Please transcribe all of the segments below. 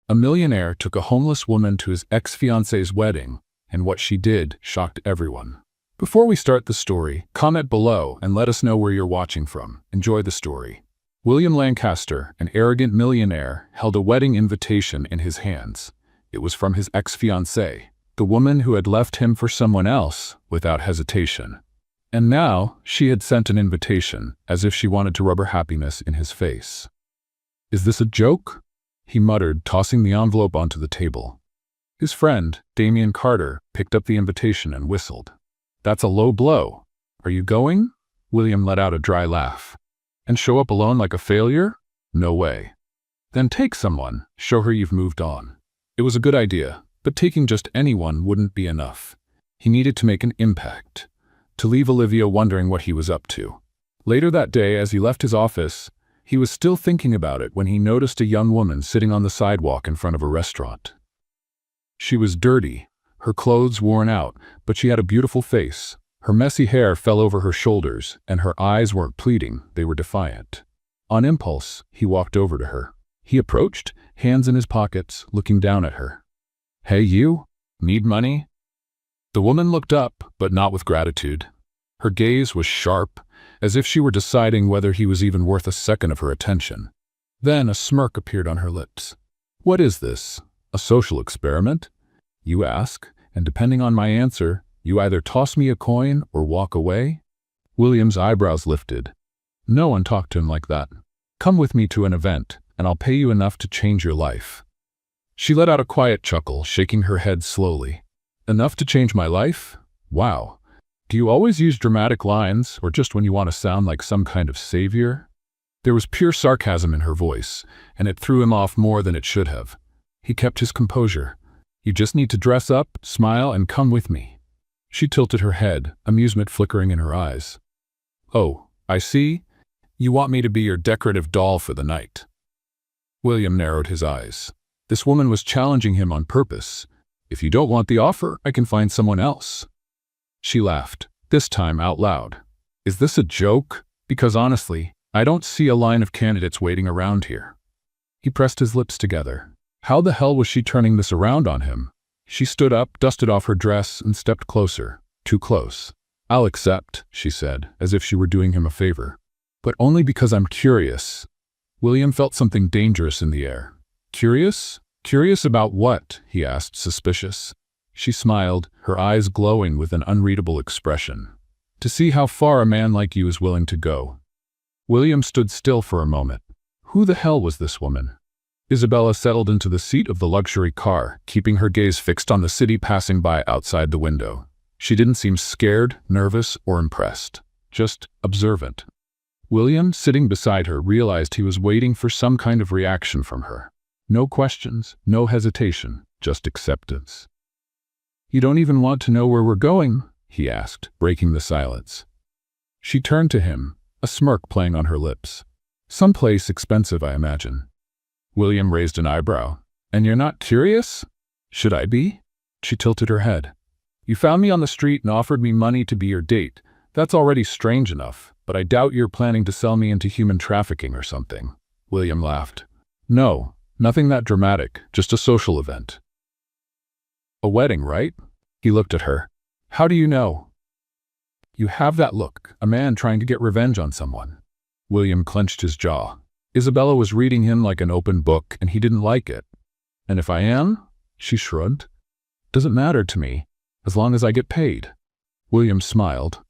A millionaire took a homeless woman to his ex-fiancée's wedding, and what she did shocked everyone. Before we start the story, comment below and let us know where you're watching from. Enjoy the story. William Lancaster, an arrogant millionaire, held a wedding invitation in his hands. It was from his ex-fiancée, the woman who had left him for someone else without hesitation. And now she had sent an invitation, as if she wanted to rub her happiness in his face. "Is this a joke?" he muttered, tossing the envelope onto the table. His friend, Damien Carter, picked up the invitation and whistled. "That's a low blow. Are you going?" William let out a dry laugh. "And show up alone like a failure? No way." "Then take someone. Show her you've moved on." It was a good idea, but taking just anyone wouldn't be enough. He needed to make an impact, to leave Olivia wondering what he was up to. Later that day, as he left his office, he was still thinking about it when he noticed a young woman sitting on the sidewalk in front of a restaurant. She was dirty, her clothes worn out, but she had a beautiful face. Her messy hair fell over her shoulders, and her eyes weren't pleading, they were defiant. On impulse, he walked over to her. He approached, hands in his pockets, looking down at her. "Hey you, need money?" The woman looked up, but not with gratitude. Her gaze was sharp, as if she were deciding whether he was even worth a second of her attention. Then a smirk appeared on her lips. "What is this? A social experiment? You ask, and depending on my answer, you either toss me a coin or walk away?" William's eyebrows lifted. No one talked to him like that. "Come with me to an event, and I'll pay you enough to change your life." She let out a quiet chuckle, shaking her head slowly. "Enough to change my life? Wow. Do you always use dramatic lines, or just when you want to sound like some kind of savior?" There was pure sarcasm in her voice, and it threw him off more than it should have. He kept his composure. "You just need to dress up, smile, and come with me." She tilted her head, amusement flickering in her eyes. "Oh, I see. You want me to be your decorative doll for the night." William narrowed his eyes. This woman was challenging him on purpose. "If you don't want the offer, I can find someone else." She laughed, this time out loud. "Is this a joke? Because honestly, I don't see a line of candidates waiting around here." He pressed his lips together. How the hell was she turning this around on him? She stood up, dusted off her dress, and stepped closer. Too close. "I'll accept," she said, as if she were doing him a favor. "But only because I'm curious." William felt something dangerous in the air. "Curious? Curious about what?" he asked, suspicious. She smiled, her eyes glowing with an unreadable expression. "To see how far a man like you is willing to go." William stood still for a moment. Who the hell was this woman? Isabella settled into the seat of the luxury car, keeping her gaze fixed on the city passing by outside the window. She didn't seem scared, nervous, or impressed. Just observant. William, sitting beside her, realized he was waiting for some kind of reaction from her. No questions, no hesitation, just acceptance. "You don't even want to know where we're going?" he asked, breaking the silence. She turned to him, a smirk playing on her lips. "Someplace expensive, I imagine." William raised an eyebrow. "And you're not curious?" "Should I be?" She tilted her head. "You found me on the street and offered me money to be your date. That's already strange enough, but I doubt you're planning to sell me into human trafficking or something." William laughed. "No, nothing that dramatic, just a social event." "A wedding, right?" He looked at her. "How do you know?" "You have that look, a man trying to get revenge on someone." William clenched his jaw. Isabella was reading him like an open book, and he didn't like it. "And if I am?" She shrugged. "Doesn't matter to me, as long as I get paid." William smiled.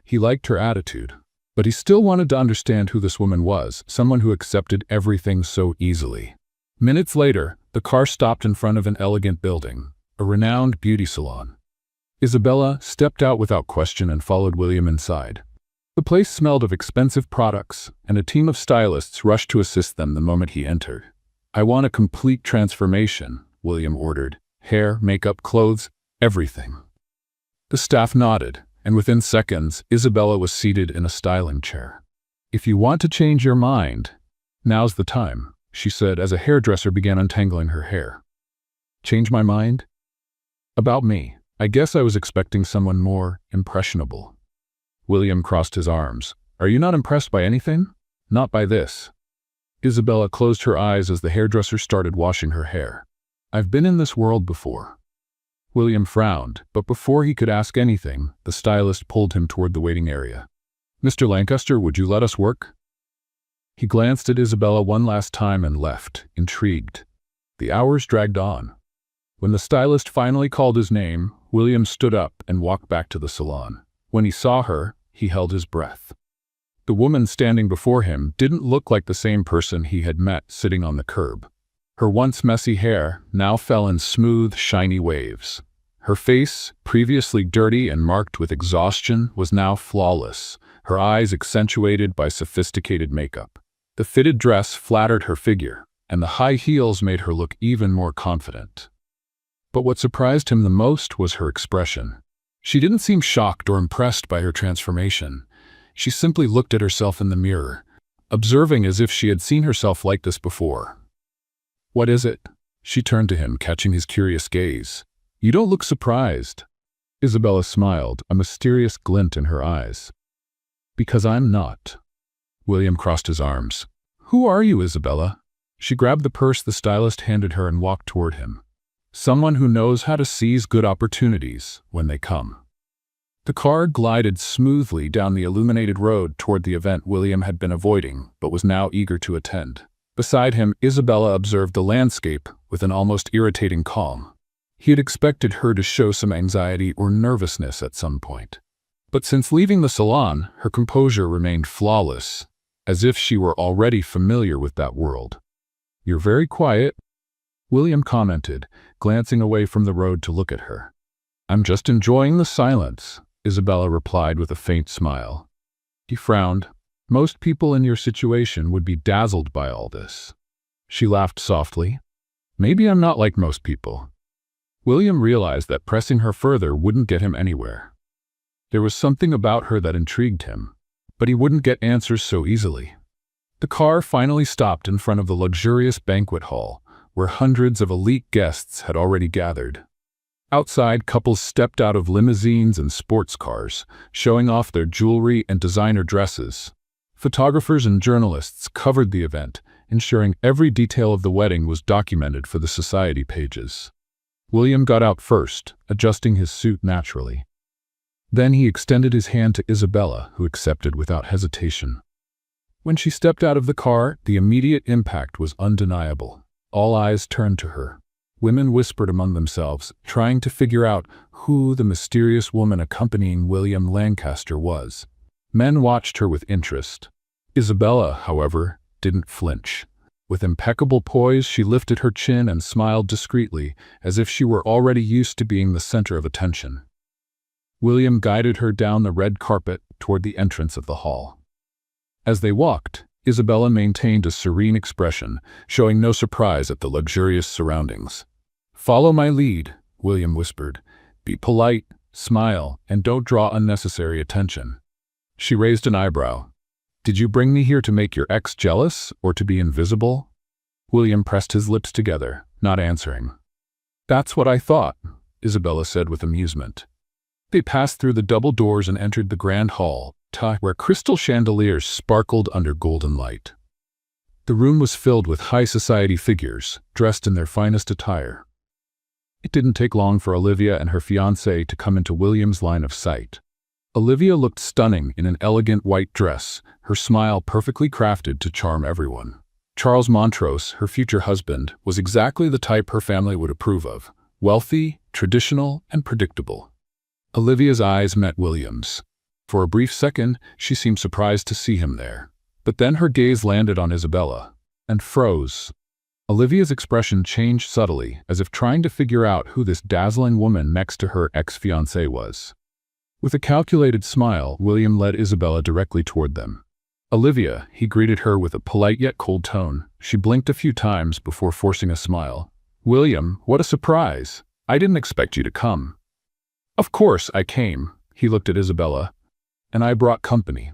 He liked her attitude, but he still wanted to understand who this woman was, someone who accepted everything so easily. Minutes later, the car stopped in front of an elegant building, a renowned beauty salon. Isabella stepped out without question and followed William inside. The place smelled of expensive products, and a team of stylists rushed to assist them the moment he entered. "I want a complete transformation," William ordered. "Hair, makeup, clothes, everything." The staff nodded, and within seconds, Isabella was seated in a styling chair. "If you want to change your mind, now's the time," she said as a hairdresser began untangling her hair. "Change my mind?" "About me. I guess I was expecting someone more impressionable." William crossed his arms. "Are you not impressed by anything?" "Not by this." Isabella closed her eyes as the hairdresser started washing her hair. "I've been in this world before." William frowned, but before he could ask anything, the stylist pulled him toward the waiting area. "Mr. Lancaster, would you let us work?" He glanced at Isabella one last time and left, intrigued. The hours dragged on. When the stylist finally called his name, William stood up and walked back to the salon. When he saw her, he held his breath. The woman standing before him didn't look like the same person he had met sitting on the curb. Her once messy hair now fell in smooth, shiny waves. Her face, previously dirty and marked with exhaustion, was now flawless, her eyes accentuated by sophisticated makeup. The fitted dress flattered her figure, and the high heels made her look even more confident. But what surprised him the most was her expression. She didn't seem shocked or impressed by her transformation. She simply looked at herself in the mirror, observing as if she had seen herself like this before. "What is it?" She turned to him, catching his curious gaze. "You don't look surprised." Isabella smiled, a mysterious glint in her eyes. "Because I'm not." William crossed his arms. "Who are you, Isabella?" She grabbed the purse the stylist handed her and walked toward him. "Someone who knows how to seize good opportunities when they come." The car glided smoothly down the illuminated road toward the event William had been avoiding, but was now eager to attend. Beside him, Isabella observed the landscape with an almost irritating calm. He had expected her to show some anxiety or nervousness at some point. But since leaving the salon, her composure remained flawless, as if she were already familiar with that world. "You're very quiet," William commented, glancing away from the road to look at her. "I'm just enjoying the silence," Isabella replied with a faint smile. He frowned. "Most people in your situation would be dazzled by all this." She laughed softly. "Maybe I'm not like most people." William realized that pressing her further wouldn't get him anywhere. There was something about her that intrigued him, but he wouldn't get answers so easily. The car finally stopped in front of the luxurious banquet hall, where hundreds of elite guests had already gathered. Outside, couples stepped out of limousines and sports cars, showing off their jewelry and designer dresses. Photographers and journalists covered the event, ensuring every detail of the wedding was documented for the society pages. William got out first, adjusting his suit naturally. Then he extended his hand to Isabella, who accepted without hesitation. When she stepped out of the car, the immediate impact was undeniable. All eyes turned to her. Women whispered among themselves, trying to figure out who the mysterious woman accompanying William Lancaster was. Men watched her with interest. Isabella, however, didn't flinch. With impeccable poise, she lifted her chin and smiled discreetly, as if she were already used to being the center of attention. William guided her down the red carpet toward the entrance of the hall. As they walked, Isabella maintained a serene expression, showing no surprise at the luxurious surroundings. "Follow my lead," William whispered. "Be polite, smile, and don't draw unnecessary attention." She raised an eyebrow. "Did you bring me here to make your ex jealous, or to be invisible?" William pressed his lips together, not answering. "That's what I thought," Isabella said with amusement. They passed through the double doors and entered the grand hall, where crystal chandeliers sparkled under golden light. The room was filled with high society figures, dressed in their finest attire. It didn't take long for Olivia and her fiancé to come into William's line of sight. Olivia looked stunning in an elegant white dress, her smile perfectly crafted to charm everyone. Charles Montrose, her future husband, was exactly the type her family would approve of: wealthy, traditional, and predictable. Olivia's eyes met William's. For a brief second, she seemed surprised to see him there. But then her gaze landed on Isabella, and froze. Olivia's expression changed subtly, as if trying to figure out who this dazzling woman next to her ex-fiancé was. With a calculated smile, William led Isabella directly toward them. "Olivia," he greeted her with a polite yet cold tone. She blinked a few times before forcing a smile. "William, what a surprise! I didn't expect you to come." "Of course I came," he looked at Isabella. "And I brought company."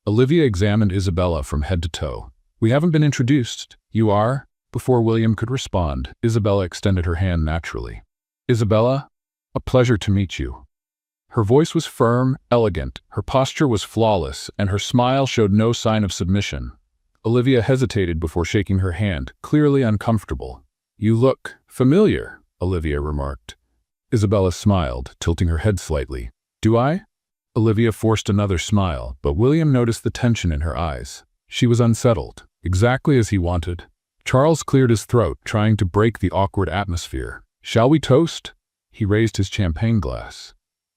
Olivia examined Isabella from head to toe. "We haven't been introduced. You are?" Before William could respond, Isabella extended her hand naturally. "Isabella, a pleasure to meet you." Her voice was firm, elegant, her posture was flawless, and her smile showed no sign of submission. Olivia hesitated before shaking her hand, clearly uncomfortable. "You look familiar," Olivia remarked. Isabella smiled, tilting her head slightly. "Do I?" Olivia forced another smile, but William noticed the tension in her eyes. She was unsettled, exactly as he wanted. Charles cleared his throat, trying to break the awkward atmosphere. "Shall we toast?" He raised his champagne glass.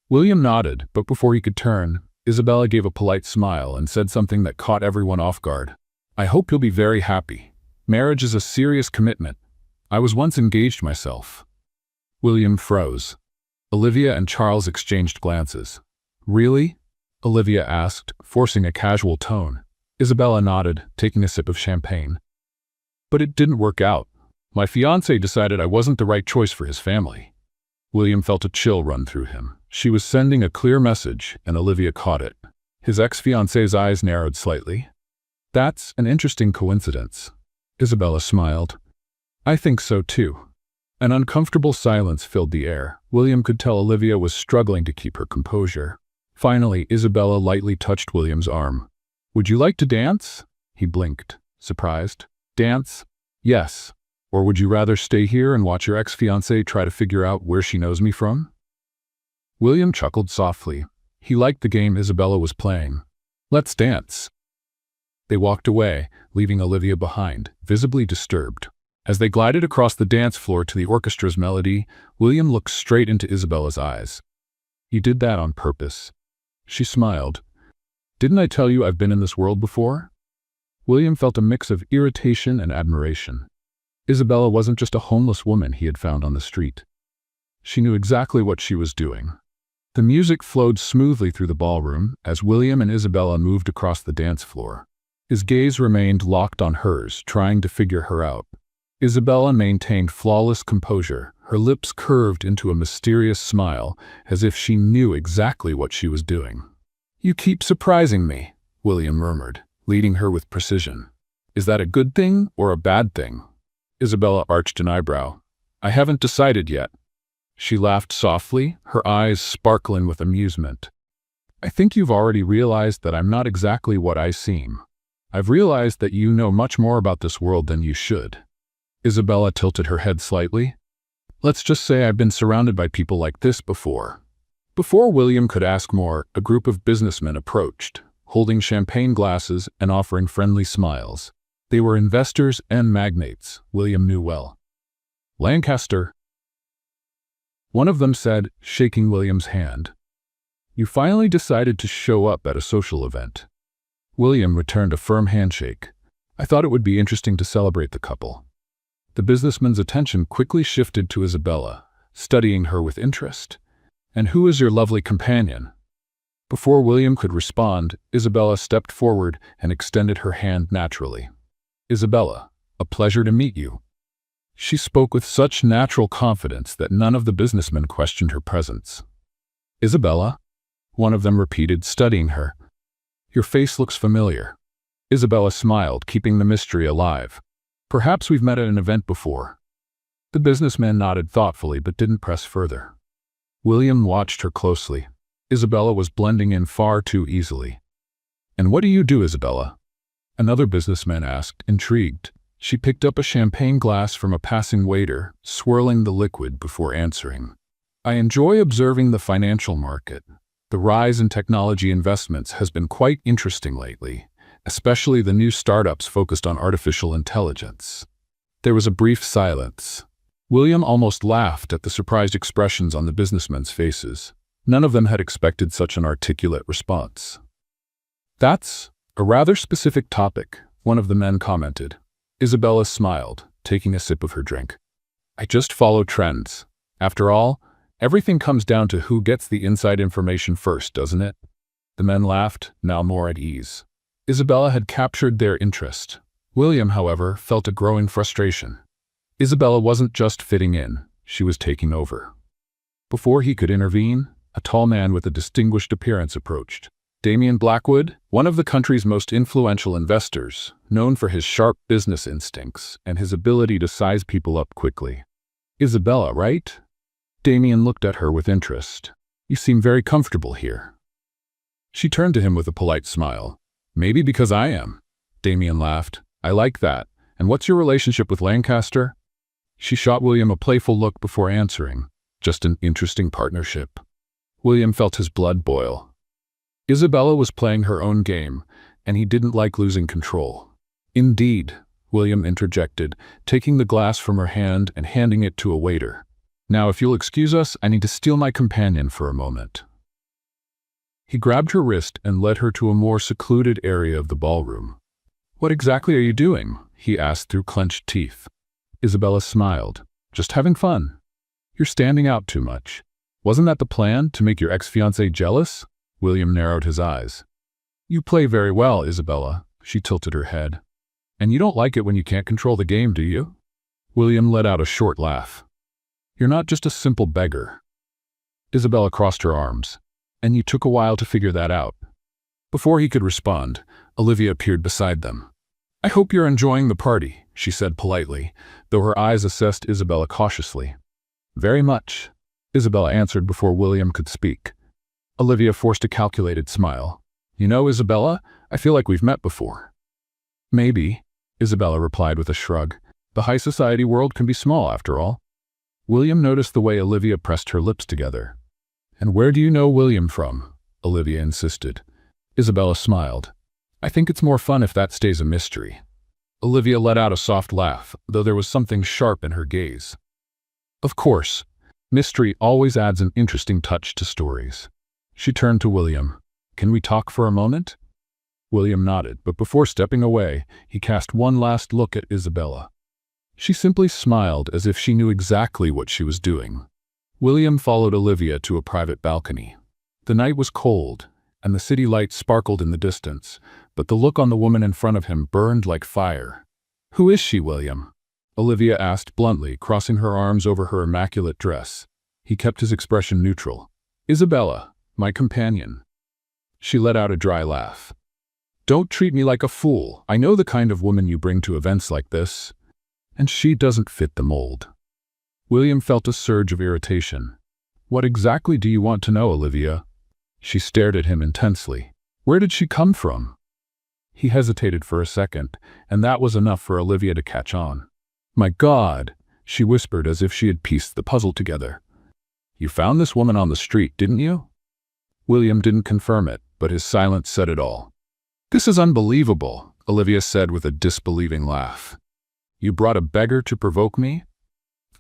William nodded, but before he could turn, Isabella gave a polite smile and said something that caught everyone off guard. "I hope you'll be very happy. Marriage is a serious commitment. I was once engaged myself." William froze. Olivia and Charles exchanged glances. "Really?" Olivia asked, forcing a casual tone. Isabella nodded, taking a sip of champagne. "But it didn't work out. My fiancé decided I wasn't the right choice for his family." William felt a chill run through him. She was sending a clear message, and Olivia caught it. His ex-fiancé's eyes narrowed slightly. "That's an interesting coincidence." Isabella smiled. "I think so too." An uncomfortable silence filled the air. William could tell Olivia was struggling to keep her composure. Finally, Isabella lightly touched William's arm. "Would you like to dance?" He blinked, surprised. "Dance? Yes. Or would you rather stay here and watch your ex-fiancée try to figure out where she knows me from?" William chuckled softly. He liked the game Isabella was playing. "Let's dance." They walked away, leaving Olivia behind, visibly disturbed. As they glided across the dance floor to the orchestra's melody, William looked straight into Isabella's eyes. "You did that on purpose." She smiled. "Didn't I tell you I've been in this world before?" William felt a mix of irritation and admiration. Isabella wasn't just a homeless woman he had found on the street. She knew exactly what she was doing. The music flowed smoothly through the ballroom as William and Isabella moved across the dance floor. His gaze remained locked on hers, trying to figure her out. Isabella maintained flawless composure, her lips curved into a mysterious smile, as if she knew exactly what she was doing. "You keep surprising me," William murmured, leading her with precision. "Is that a good thing or a bad thing?" Isabella arched an eyebrow. "I haven't decided yet." She laughed softly, her eyes sparkling with amusement. "I think you've already realized that I'm not exactly what I seem. I've realized that you know much more about this world than you should." Isabella tilted her head slightly. "Let's just say I've been surrounded by people like this before." Before William could ask more, a group of businessmen approached, holding champagne glasses and offering friendly smiles. They were investors and magnates, William knew well. "Lancaster," one of them said, shaking William's hand. "You finally decided to show up at a social event." William returned a firm handshake. "I thought it would be interesting to celebrate the couple." The businessman's attention quickly shifted to Isabella, studying her with interest. "And who is your lovely companion?" Before William could respond, Isabella stepped forward and extended her hand naturally. "Isabella, a pleasure to meet you." She spoke with such natural confidence that none of the businessmen questioned her presence. "Isabella?" one of them repeated, studying her. "Your face looks familiar." Isabella smiled, keeping the mystery alive. "Perhaps we've met at an event before." The businessman nodded thoughtfully but didn't press further. William watched her closely. Isabella was blending in far too easily. "And what do you do, Isabella?" Another businessman asked, intrigued. She picked up a champagne glass from a passing waiter, swirling the liquid before answering. "I enjoy observing the financial market. The rise in technology investments has been quite interesting lately, especially the new startups focused on artificial intelligence." There was a brief silence. William almost laughed at the surprised expressions on the businessmen's faces. None of them had expected such an articulate response. "That's a rather specific topic," one of the men commented. Isabella smiled, taking a sip of her drink. "I just follow trends. After all, everything comes down to who gets the inside information first, doesn't it?" The men laughed, now more at ease. Isabella had captured their interest. William, however, felt a growing frustration. Isabella wasn't just fitting in, she was taking over. Before he could intervene, a tall man with a distinguished appearance approached. Damian Blackwood, one of the country's most influential investors, known for his sharp business instincts and his ability to size people up quickly. "Isabella, right?" Damian looked at her with interest. "You seem very comfortable here." She turned to him with a polite smile. "Maybe because I am. Damien laughed. I like that. And what's your relationship with Lancaster? She shot William a playful look before answering. Just an interesting partnership. William felt his blood boil. Isabella was playing her own game, and he didn't like losing control. Indeed, William interjected, taking the glass from her hand and handing it to a waiter. Now, if you'll excuse us, I need to steal my companion for a moment. He grabbed her wrist and led her to a more secluded area of the ballroom. What exactly are you doing? He asked through clenched teeth. Isabella smiled. Just having fun. You're standing out too much. Wasn't that the plan, to make your ex-fiancée jealous? William narrowed his eyes. You play very well, Isabella. She tilted her head. And you don't like it when you can't control the game, do you? William let out a short laugh. You're not just a simple beggar. Isabella crossed her arms. And you took a while to figure that out. Before he could respond, Olivia appeared beside them. I hope you're enjoying the party, she said politely, though her eyes assessed Isabella cautiously. Very much, Isabella answered before William could speak. Olivia forced a calculated smile. You know, Isabella, I feel like we've met before. Maybe, Isabella replied with a shrug. The high society world can be small, after all. William noticed the way Olivia pressed her lips together. And where do you know William from? Olivia insisted. Isabella smiled. I think it's more fun if that stays a mystery. Olivia let out a soft laugh, though there was something sharp in her gaze. Of course, mystery always adds an interesting touch to stories. She turned to William. Can we talk for a moment? William nodded, but before stepping away, he cast one last look at Isabella. She simply smiled as if she knew exactly what she was doing. William followed Olivia to a private balcony. The night was cold, and the city lights sparkled in the distance, but the look on the woman in front of him burned like fire. Who is she, William? Olivia asked bluntly, crossing her arms over her immaculate dress. He kept his expression neutral. Isabella, my companion. She let out a dry laugh. Don't treat me like a fool. I know the kind of woman you bring to events like this. And she doesn't fit the mold. William felt a surge of irritation. What exactly do you want to know, Olivia? She stared at him intensely. Where did she come from? He hesitated for a second, and that was enough for Olivia to catch on. My God, she whispered as if she had pieced the puzzle together. You found this woman on the street, didn't you? William didn't confirm it, but his silence said it all. This is unbelievable, Olivia said with a disbelieving laugh. You brought a beggar to provoke me?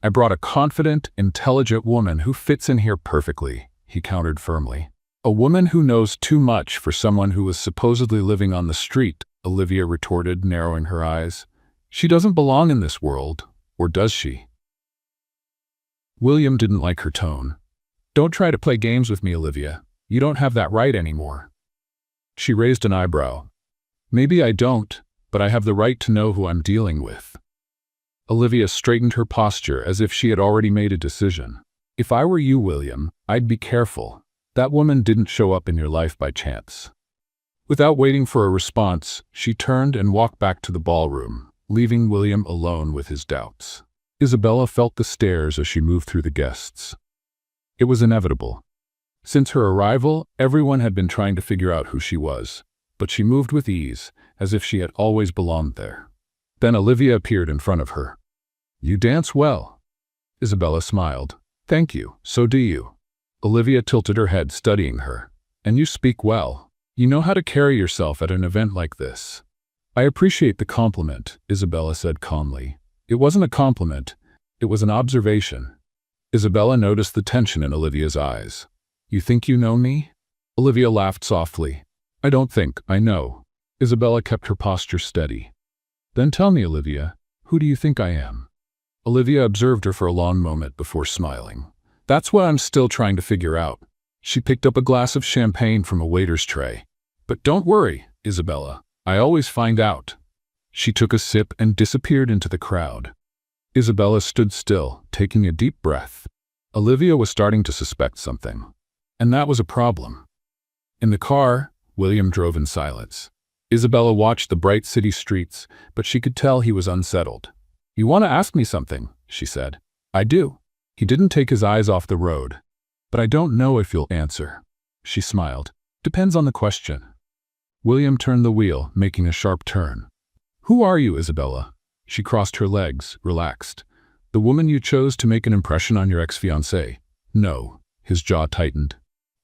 I brought a confident, intelligent woman who fits in here perfectly, he countered firmly. A woman who knows too much for someone who was supposedly living on the street, Olivia retorted, narrowing her eyes. She doesn't belong in this world, or does she? William didn't like her tone. Don't try to play games with me, Olivia. You don't have that right anymore. She raised an eyebrow. Maybe I don't, but I have the right to know who I'm dealing with. Olivia straightened her posture as if she had already made a decision. If I were you, William, I'd be careful. That woman didn't show up in your life by chance. Without waiting for a response, she turned and walked back to the ballroom, leaving William alone with his doubts. Isabella felt the stares as she moved through the guests. It was inevitable. Since her arrival, everyone had been trying to figure out who she was, but she moved with ease, as if she had always belonged there. Then Olivia appeared in front of her. You dance well. Isabella smiled. Thank you, so do you. Olivia tilted her head, studying her. And you speak well. You know how to carry yourself at an event like this. I appreciate the compliment, Isabella said calmly. It wasn't a compliment. It was an observation. Isabella noticed the tension in Olivia's eyes. You think you know me? Olivia laughed softly. I don't think, I know. Isabella kept her posture steady. Then tell me, Olivia, who do you think I am? Olivia observed her for a long moment before smiling. That's what I'm still trying to figure out. She picked up a glass of champagne from a waiter's tray. But don't worry, Isabella. I always find out. She took a sip and disappeared into the crowd. Isabella stood still, taking a deep breath. Olivia was starting to suspect something. And that was a problem. In the car, William drove in silence. Isabella watched the bright city streets, but she could tell he was unsettled. You want to ask me something, she said. I do. He didn't take his eyes off the road. But I don't know if you'll answer. She smiled. Depends on the question. William turned the wheel, making a sharp turn. Who are you, Isabella? She crossed her legs, relaxed. The woman you chose to make an impression on your ex-fiancé. No. His jaw tightened.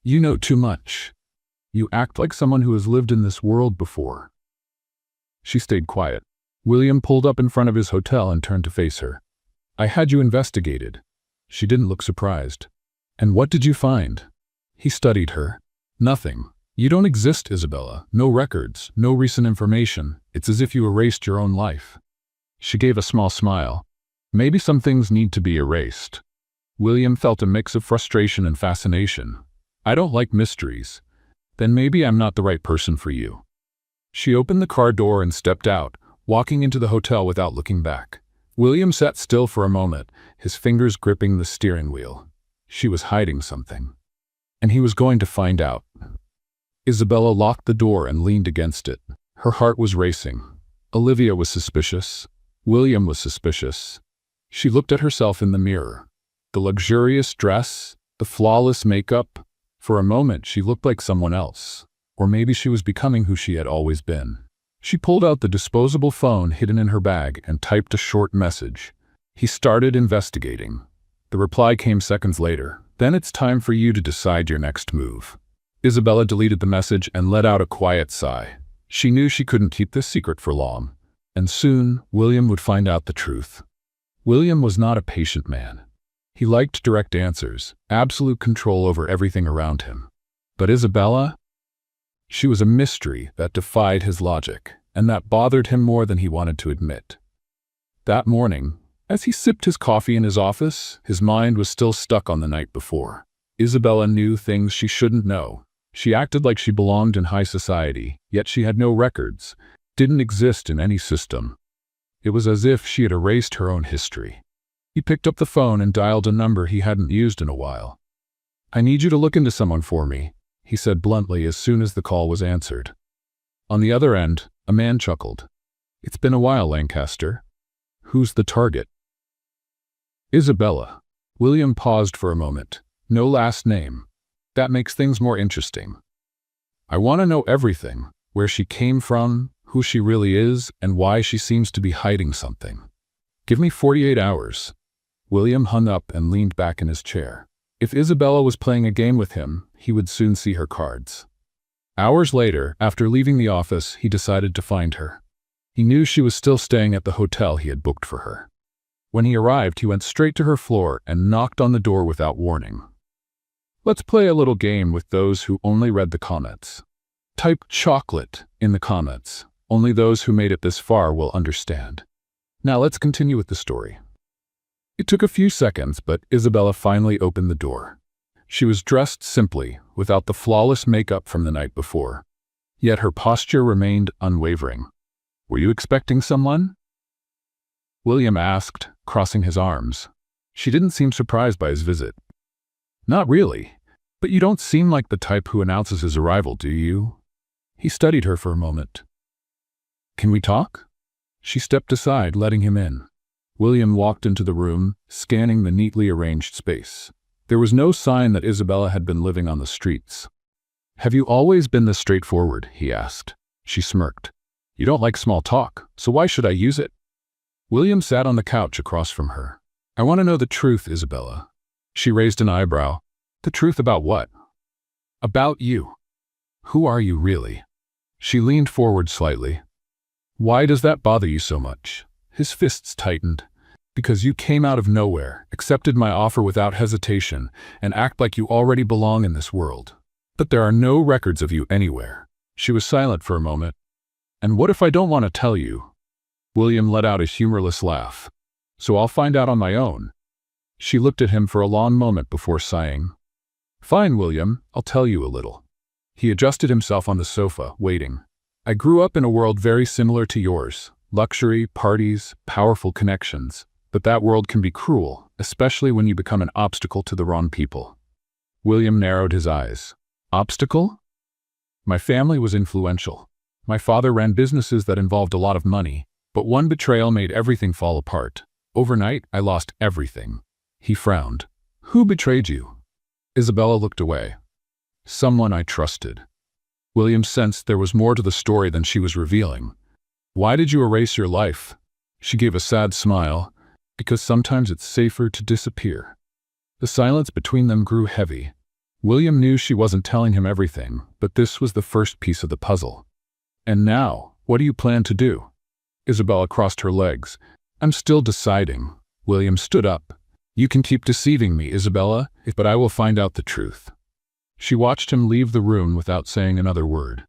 You know too much. You act like someone who has lived in this world before. She stayed quiet. William pulled up in front of his hotel and turned to face her. I had you investigated. She didn't look surprised. And what did you find? He studied her. Nothing. You don't exist, Isabella. No records, no recent information. It's as if you erased your own life. She gave a small smile. Maybe some things need to be erased. William felt a mix of frustration and fascination. I don't like mysteries. Then maybe I'm not the right person for you. She opened the car door and stepped out, walking into the hotel without looking back. William sat still for a moment, his fingers gripping the steering wheel. She was hiding something. And he was going to find out. Isabella locked the door and leaned against it. Her heart was racing. Olivia was suspicious. William was suspicious. She looked at herself in the mirror. The luxurious dress, the flawless makeup. For a moment, she looked like someone else. Or maybe she was becoming who she had always been. She pulled out the disposable phone hidden in her bag and typed a short message. He started investigating. The reply came seconds later. Then it's time for you to decide your next move. Isabella deleted the message and let out a quiet sigh. She knew she couldn't keep this secret for long. And soon, William would find out the truth. William was not a patient man. He liked direct answers, absolute control over everything around him. But Isabella? She was a mystery that defied his logic, and that bothered him more than he wanted to admit. That morning, as he sipped his coffee in his office, his mind was still stuck on the night before. Isabella knew things she shouldn't know. She acted like she belonged in high society, yet she had no records, didn't exist in any system. It was as if she had erased her own history. He picked up the phone and dialed a number he hadn't used in a while. I need you to look into someone for me, he said bluntly as soon as the call was answered. On the other end, a man chuckled. It's been a while, Lancaster. Who's the target? Isabella. William paused for a moment. No last name. That makes things more interesting. I want to know everything. Where she came from, who she really is, and why she seems to be hiding something. Give me 48 hours. William hung up and leaned back in his chair. If Isabella was playing a game with him, he would soon see her cards. Hours later, after leaving the office, he decided to find her. He knew she was still staying at the hotel he had booked for her. When he arrived, he went straight to her floor and knocked on the door without warning. Let's play a little game with those who only read the comments. Type chocolate in the comments. Only those who made it this far will understand. Now let's continue with the story. It took a few seconds, but Isabella finally opened the door. She was dressed simply, without the flawless makeup from the night before. Yet her posture remained unwavering. Were you expecting someone? William asked, crossing his arms. She didn't seem surprised by his visit. Not really, but you don't seem like the type who announces his arrival, do you? He studied her for a moment. Can we talk? She stepped aside, letting him in. William walked into the room, scanning the neatly arranged space. There was no sign that Isabella had been living on the streets. Have you always been this straightforward? He asked. She smirked. You don't like small talk, so why should I use it? William sat on the couch across from her. I want to know the truth, Isabella. She raised an eyebrow. The truth about what? About you. Who are you really? She leaned forward slightly. Why does that bother you so much? His fists tightened. Because you came out of nowhere, accepted my offer without hesitation, and act like you already belong in this world. But there are no records of you anywhere. She was silent for a moment. And what if I don't want to tell you? William let out a humorless laugh. So I'll find out on my own. She looked at him for a long moment before sighing. Fine, William, I'll tell you a little. He adjusted himself on the sofa, waiting. I grew up in a world very similar to yours. Luxury, parties, powerful connections. But that world can be cruel, especially when you become an obstacle to the wrong people. William narrowed his eyes. Obstacle? My family was influential. My father ran businesses that involved a lot of money, but one betrayal made everything fall apart. Overnight, I lost everything. He frowned. Who betrayed you? Isabella looked away. Someone I trusted. William sensed there was more to the story than she was revealing. Why did you erase your life? She gave a sad smile. Because sometimes it's safer to disappear. The silence between them grew heavy. William knew she wasn't telling him everything, but this was the first piece of the puzzle. And now, what do you plan to do? Isabella crossed her legs. I'm still deciding. William stood up. You can keep deceiving me, Isabella, but I will find out the truth. She watched him leave the room without saying another word.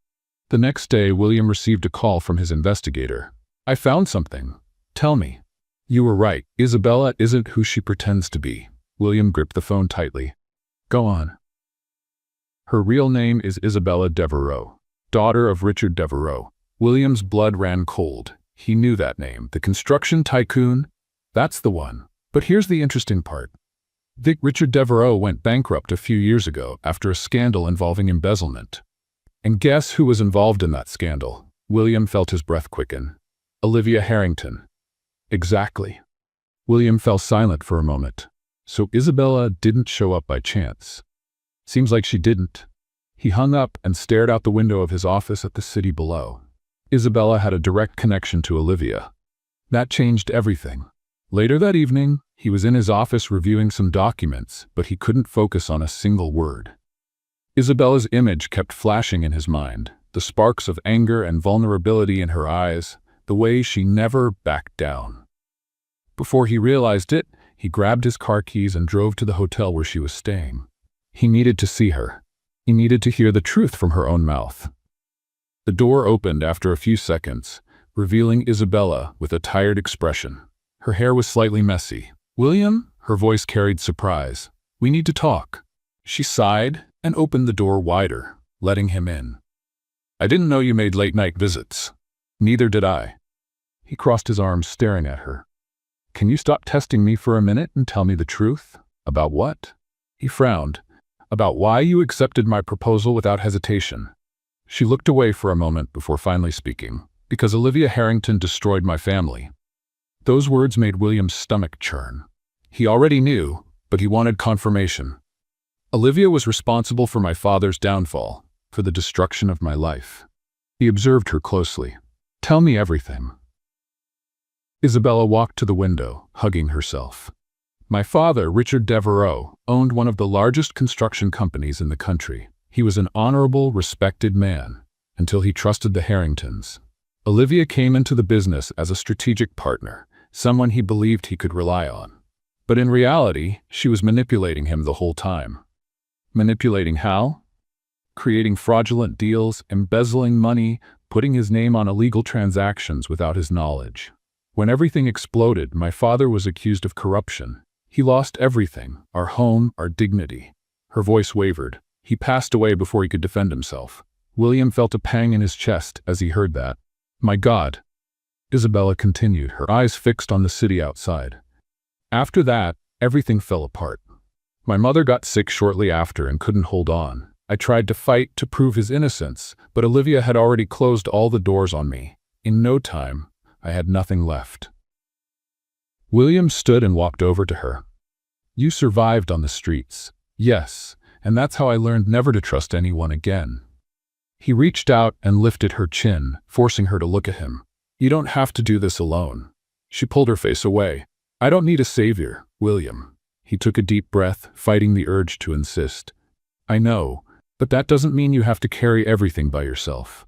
The next day, William received a call from his investigator. I found something. Tell me. You were right. Isabella isn't who she pretends to be. William gripped the phone tightly. Go on. Her real name is Isabella Devereaux, daughter of Richard Devereaux. William's blood ran cold. He knew that name. The construction tycoon? That's the one. But here's the interesting part. Richard Devereaux went bankrupt a few years ago after a scandal involving embezzlement. And guess who was involved in that scandal? William felt his breath quicken. Olivia Harrington. Exactly. William fell silent for a moment. So Isabella didn't show up by chance. Seems like she didn't. He hung up and stared out the window of his office at the city below. Isabella had a direct connection to Olivia. That changed everything. Later that evening, he was in his office reviewing some documents, but he couldn't focus on a single word. Isabella's image kept flashing in his mind, the sparks of anger and vulnerability in her eyes, the way she never backed down. Before he realized it, he grabbed his car keys and drove to the hotel where she was staying. He needed to see her. He needed to hear the truth from her own mouth. The door opened after a few seconds, revealing Isabella with a tired expression. Her hair was slightly messy. William? Her voice carried surprise. We need to talk. She sighed and opened the door wider, letting him in. I didn't know you made late-night visits. Neither did I. He crossed his arms, staring at her. Can you stop testing me for a minute and tell me the truth? About what? He frowned. About why you accepted my proposal without hesitation. She looked away for a moment before finally speaking. Because Olivia Harrington destroyed my family. Those words made William's stomach churn. He already knew, but he wanted confirmation. Olivia was responsible for my father's downfall, for the destruction of my life. He observed her closely. Tell me everything. Isabella walked to the window, hugging herself. My father, Richard Devereaux, owned one of the largest construction companies in the country. He was an honorable, respected man, until he trusted the Harringtons. Olivia came into the business as a strategic partner, someone he believed he could rely on. But in reality, she was manipulating him the whole time. Manipulating how? Creating fraudulent deals, embezzling money, putting his name on illegal transactions without his knowledge. When everything exploded, my father was accused of corruption. He lost everything, our home, our dignity. Her voice wavered. He passed away before he could defend himself. William felt a pang in his chest as he heard that. My God, Isabella continued, her eyes fixed on the city outside. After that, everything fell apart. My mother got sick shortly after and couldn't hold on. I tried to fight to prove his innocence, but Olivia had already closed all the doors on me. In no time, I had nothing left. William stood and walked over to her. You survived on the streets. Yes, and that's how I learned never to trust anyone again. He reached out and lifted her chin, forcing her to look at him. You don't have to do this alone. She pulled her face away. I don't need a savior, William. He took a deep breath, fighting the urge to insist. I know, but that doesn't mean you have to carry everything by yourself.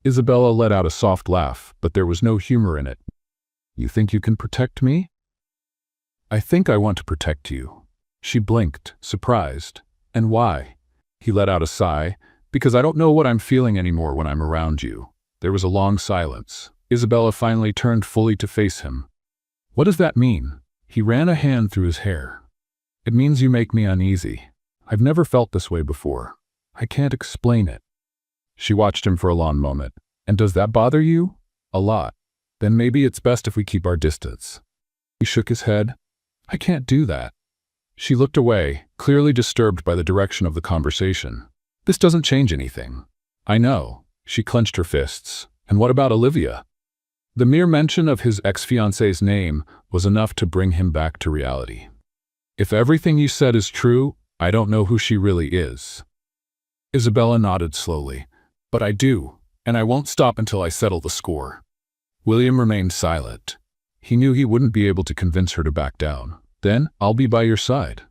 Isabella let out a soft laugh, but there was no humor in it. You think you can protect me? I think I want to protect you. She blinked, surprised. And why? He let out a sigh. Because I don't know what I'm feeling anymore when I'm around you. There was a long silence. Isabella finally turned fully to face him. What does that mean? He ran a hand through his hair. It means you make me uneasy. I've never felt this way before. I can't explain it. She watched him for a long moment. And does that bother you? A lot. Then maybe it's best if we keep our distance. He shook his head. I can't do that. She looked away, clearly disturbed by the direction of the conversation. This doesn't change anything. I know. She clenched her fists. And what about Olivia? The mere mention of his ex-fiancée's name was enough to bring him back to reality. If everything you said is true, I don't know who she really is. Isabella nodded slowly. But I do, and I won't stop until I settle the score. William remained silent. He knew he wouldn't be able to convince her to back down. Then, I'll be by your side.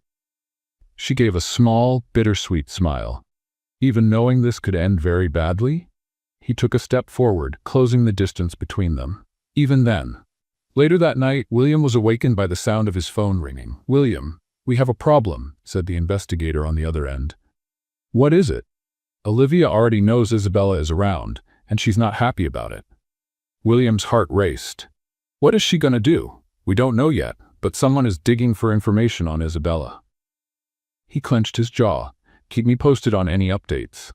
She gave a small, bittersweet smile. Even knowing this could end very badly? He took a step forward, closing the distance between them. Even then. Later that night, William was awakened by the sound of his phone ringing. "William, we have a problem," said the investigator on the other end. "What is it?" "Olivia already knows Isabella is around, and she's not happy about it." William's heart raced. "What is she gonna do?" "We don't know yet, but someone is digging for information on Isabella." He clenched his jaw. "Keep me posted on any updates."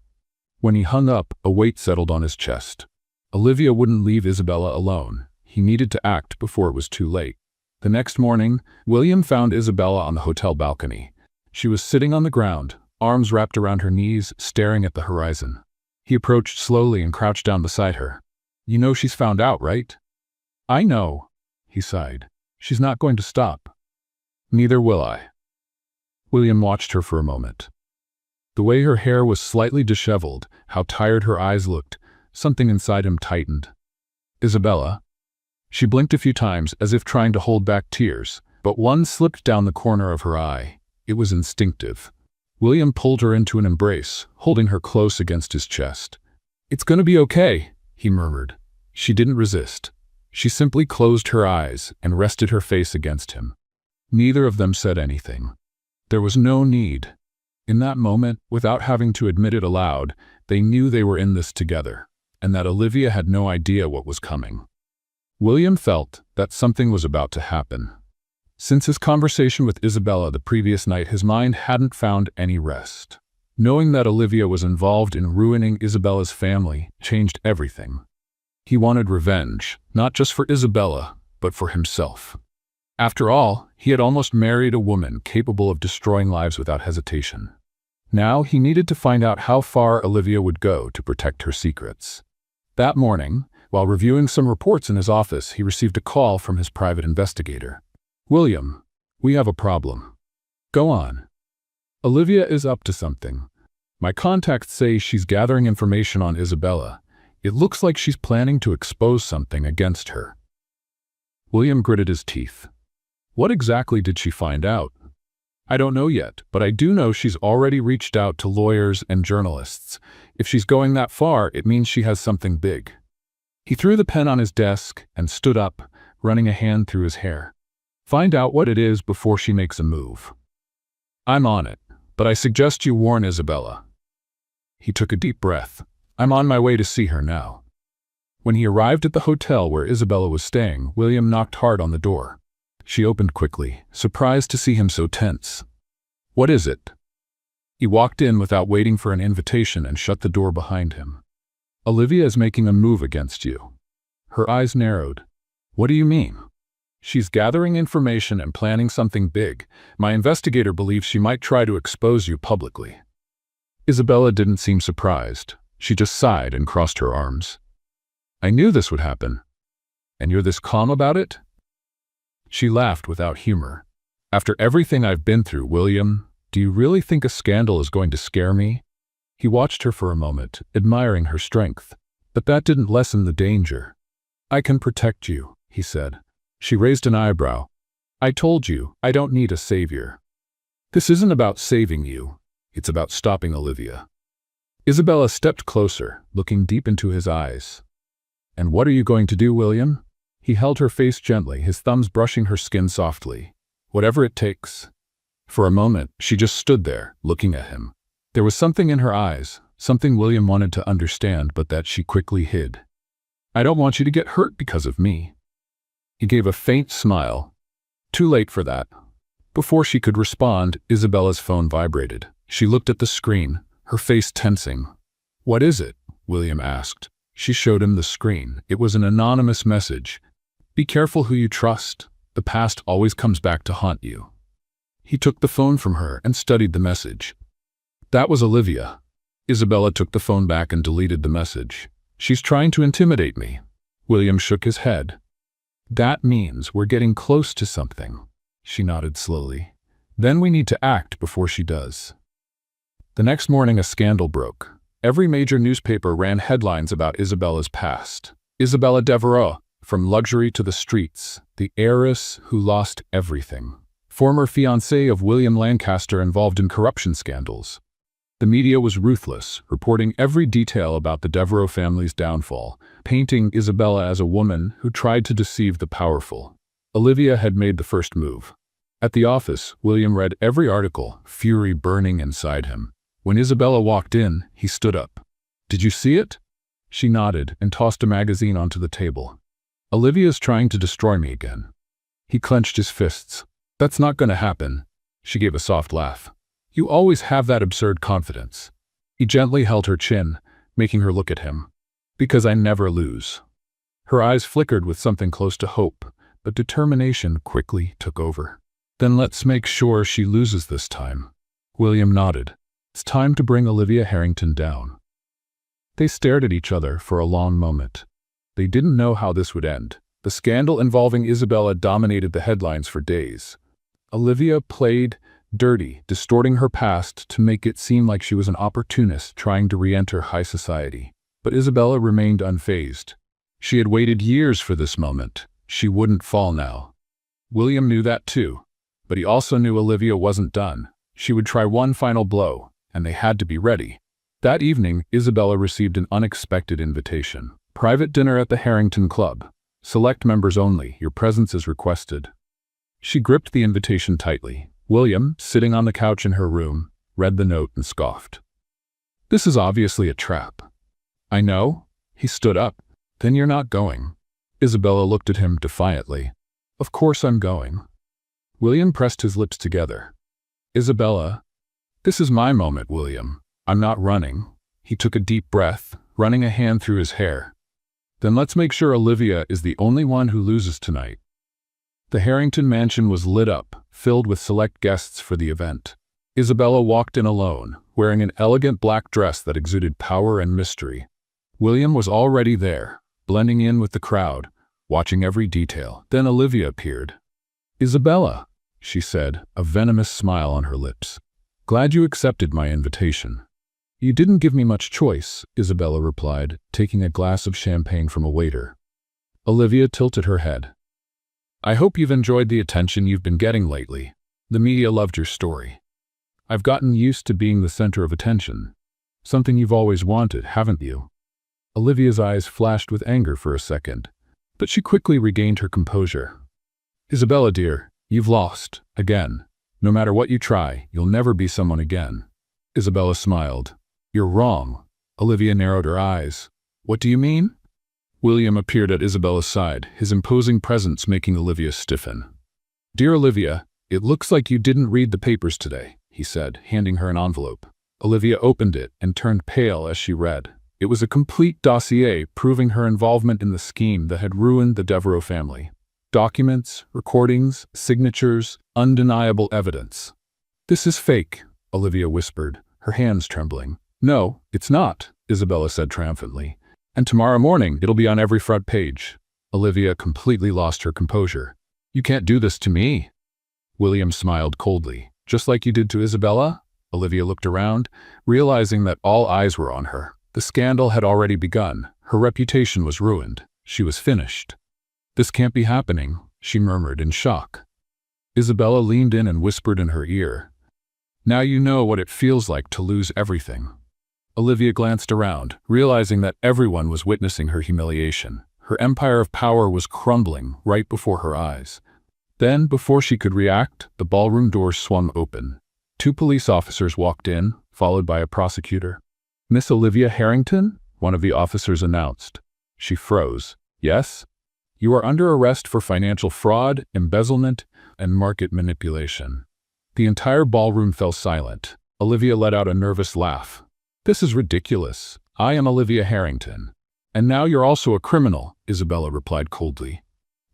When he hung up, a weight settled on his chest. Olivia wouldn't leave Isabella alone. He needed to act before it was too late. The next morning, William found Isabella on the hotel balcony. She was sitting on the ground, arms wrapped around her knees, staring at the horizon. He approached slowly and crouched down beside her. "You know she's found out, right?" "I know," he sighed. "She's not going to stop." "Neither will I." William watched her for a moment. The way her hair was slightly disheveled, how tired her eyes looked, something inside him tightened. "Isabella?" She blinked a few times as if trying to hold back tears, but one slipped down the corner of her eye. It was instinctive. William pulled her into an embrace, holding her close against his chest. "It's gonna be okay," he murmured. She didn't resist. She simply closed her eyes and rested her face against him. Neither of them said anything. There was no need. In that moment, without having to admit it aloud, they knew they were in this together, and that Olivia had no idea what was coming. William felt that something was about to happen. Since his conversation with Isabella the previous night, his mind hadn't found any rest. Knowing that Olivia was involved in ruining Isabella's family changed everything. He wanted revenge, not just for Isabella, but for himself. After all, he had almost married a woman capable of destroying lives without hesitation. Now he needed to find out how far Olivia would go to protect her secrets. That morning, while reviewing some reports in his office, he received a call from his private investigator. "William, we have a problem." "Go on." "Olivia is up to something. My contacts say she's gathering information on Isabella. It looks like she's planning to expose something against her." William gritted his teeth. "What exactly did she find out?" "I don't know yet, but I do know she's already reached out to lawyers and journalists. If she's going that far, it means she has something big." He threw the pen on his desk and stood up, running a hand through his hair. "Find out what it is before she makes a move." "I'm on it, but I suggest you warn Isabella." He took a deep breath. "I'm on my way to see her now." When he arrived at the hotel where Isabella was staying, William knocked hard on the door. She opened quickly, surprised to see him so tense. "What is it?" He walked in without waiting for an invitation and shut the door behind him. "Olivia is making a move against you." Her eyes narrowed. "What do you mean?" "She's gathering information and planning something big. My investigator believes she might try to expose you publicly." Isabella didn't seem surprised. She just sighed and crossed her arms. "I knew this would happen." "And you're this calm about it?" She laughed without humor. "After everything I've been through, William, do you really think a scandal is going to scare me?" He watched her for a moment, admiring her strength. But that didn't lessen the danger. "I can protect you," he said. She raised an eyebrow. "I told you, I don't need a savior." "This isn't about saving you. It's about stopping Olivia." Isabella stepped closer, looking deep into his eyes. "And what are you going to do, William?" He held her face gently, his thumbs brushing her skin softly. "Whatever it takes." For a moment, she just stood there, looking at him. There was something in her eyes, something William wanted to understand, but that she quickly hid. "I don't want you to get hurt because of me." He gave a faint smile. Too late for that. Before she could respond, Isabella's phone vibrated. She looked at the screen, her face tensing. "What is it?" William asked. She showed him the screen. It was an anonymous message. "Be careful who you trust. The past always comes back to haunt you." He took the phone from her and studied the message. That was Olivia. Isabella took the phone back and deleted the message. "She's trying to intimidate me." William shook his head. "That means we're getting close to something." She nodded slowly. "Then we need to act before she does." The next morning a scandal broke. Every major newspaper ran headlines about Isabella's past. Isabella Devereux, From luxury to the streets, the heiress who lost everything. Former fiancé of William Lancaster involved in corruption scandals. The media was ruthless, reporting every detail about the Devereux family's downfall, painting Isabella as a woman who tried to deceive the powerful. Olivia had made the first move. At the office, William read every article, fury burning inside him. When Isabella walked in, he stood up. "Did you see it?" She nodded and tossed a magazine onto the table. "Olivia's trying to destroy me again." He clenched his fists. "That's not going to happen." She gave a soft laugh. "You always have that absurd confidence." He gently held her chin, making her look at him. "Because I never lose." Her eyes flickered with something close to hope, but determination quickly took over. "Then let's make sure she loses this time." William nodded. "It's time to bring Olivia Harrington down." They stared at each other for a long moment. They didn't know how this would end. The scandal involving Isabella dominated the headlines for days. Olivia played dirty, distorting her past to make it seem like she was an opportunist trying to re-enter high society. But Isabella remained unfazed. She had waited years for this moment. She wouldn't fall now. William knew that too, but he also knew Olivia wasn't done. She would try one final blow, and they had to be ready. That evening, Isabella received an unexpected invitation. Private dinner at the Harrington Club. Select members only. Your presence is requested. She gripped the invitation tightly. William, sitting on the couch in her room, read the note and scoffed. "This is obviously a trap." "I know." He stood up. "Then you're not going." Isabella looked at him defiantly. "Of course I'm going." William pressed his lips together. "Isabella, this is my moment, William. I'm not running." He took a deep breath, running a hand through his hair. "Then let's make sure Olivia is the only one who loses tonight." The Harrington mansion was lit up, filled with select guests for the event. Isabella walked in alone, wearing an elegant black dress that exuded power and mystery. William was already there, blending in with the crowd, watching every detail. Then Olivia appeared. "Isabella," she said, a venomous smile on her lips. "Glad you accepted my invitation." "You didn't give me much choice," Isabella replied, taking a glass of champagne from a waiter. Olivia tilted her head. "I hope you've enjoyed the attention you've been getting lately. The media loved your story." "I've gotten used to being the center of attention. Something you've always wanted, haven't you?" Olivia's eyes flashed with anger for a second, but she quickly regained her composure. "Isabella, dear, you've lost, again. No matter what you try, you'll never be someone again." Isabella smiled. "You're wrong." Olivia narrowed her eyes. "What do you mean?" William appeared at Isabella's side, his imposing presence making Olivia stiffen. "Dear Olivia, it looks like you didn't read the papers today," he said, handing her an envelope. Olivia opened it and turned pale as she read. It was a complete dossier proving her involvement in the scheme that had ruined the Devereux family. Documents, recordings, signatures, undeniable evidence. "This is fake," Olivia whispered, her hands trembling. "No, it's not," Isabella said triumphantly. "And tomorrow morning it'll be on every front page." Olivia completely lost her composure. "You can't do this to me." William smiled coldly. "Just like you did to Isabella?" Olivia looked around, realizing that all eyes were on her. The scandal had already begun. Her reputation was ruined. She was finished. "This can't be happening," she murmured in shock. Isabella leaned in and whispered in her ear, "Now you know what it feels like to lose everything." Olivia glanced around, realizing that everyone was witnessing her humiliation. Her empire of power was crumbling right before her eyes. Then, before she could react, the ballroom doors swung open. 2 police officers walked in, followed by a prosecutor. "Miss Olivia Harrington?" one of the officers announced. She froze. "Yes?" "You are under arrest for financial fraud, embezzlement, and market manipulation." The entire ballroom fell silent. Olivia let out a nervous laugh. "This is ridiculous. I am Olivia Harrington." "And now you're also a criminal," Isabella replied coldly.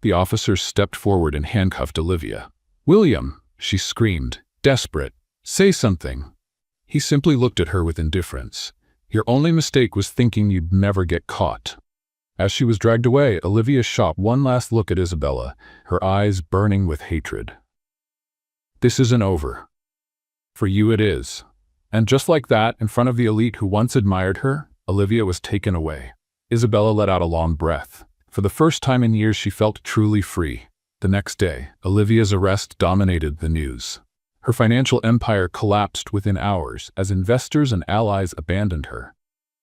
The officers stepped forward and handcuffed Olivia. "William!" she screamed, desperate. "Say something." He simply looked at her with indifference. "Your only mistake was thinking you'd never get caught." As she was dragged away, Olivia shot one last look at Isabella, her eyes burning with hatred. "This isn't over. For you it is." And just like that, in front of the elite who once admired her, Olivia was taken away. Isabella let out a long breath. For the first time in years, she felt truly free. The next day, Olivia's arrest dominated the news. Her financial empire collapsed within hours as investors and allies abandoned her.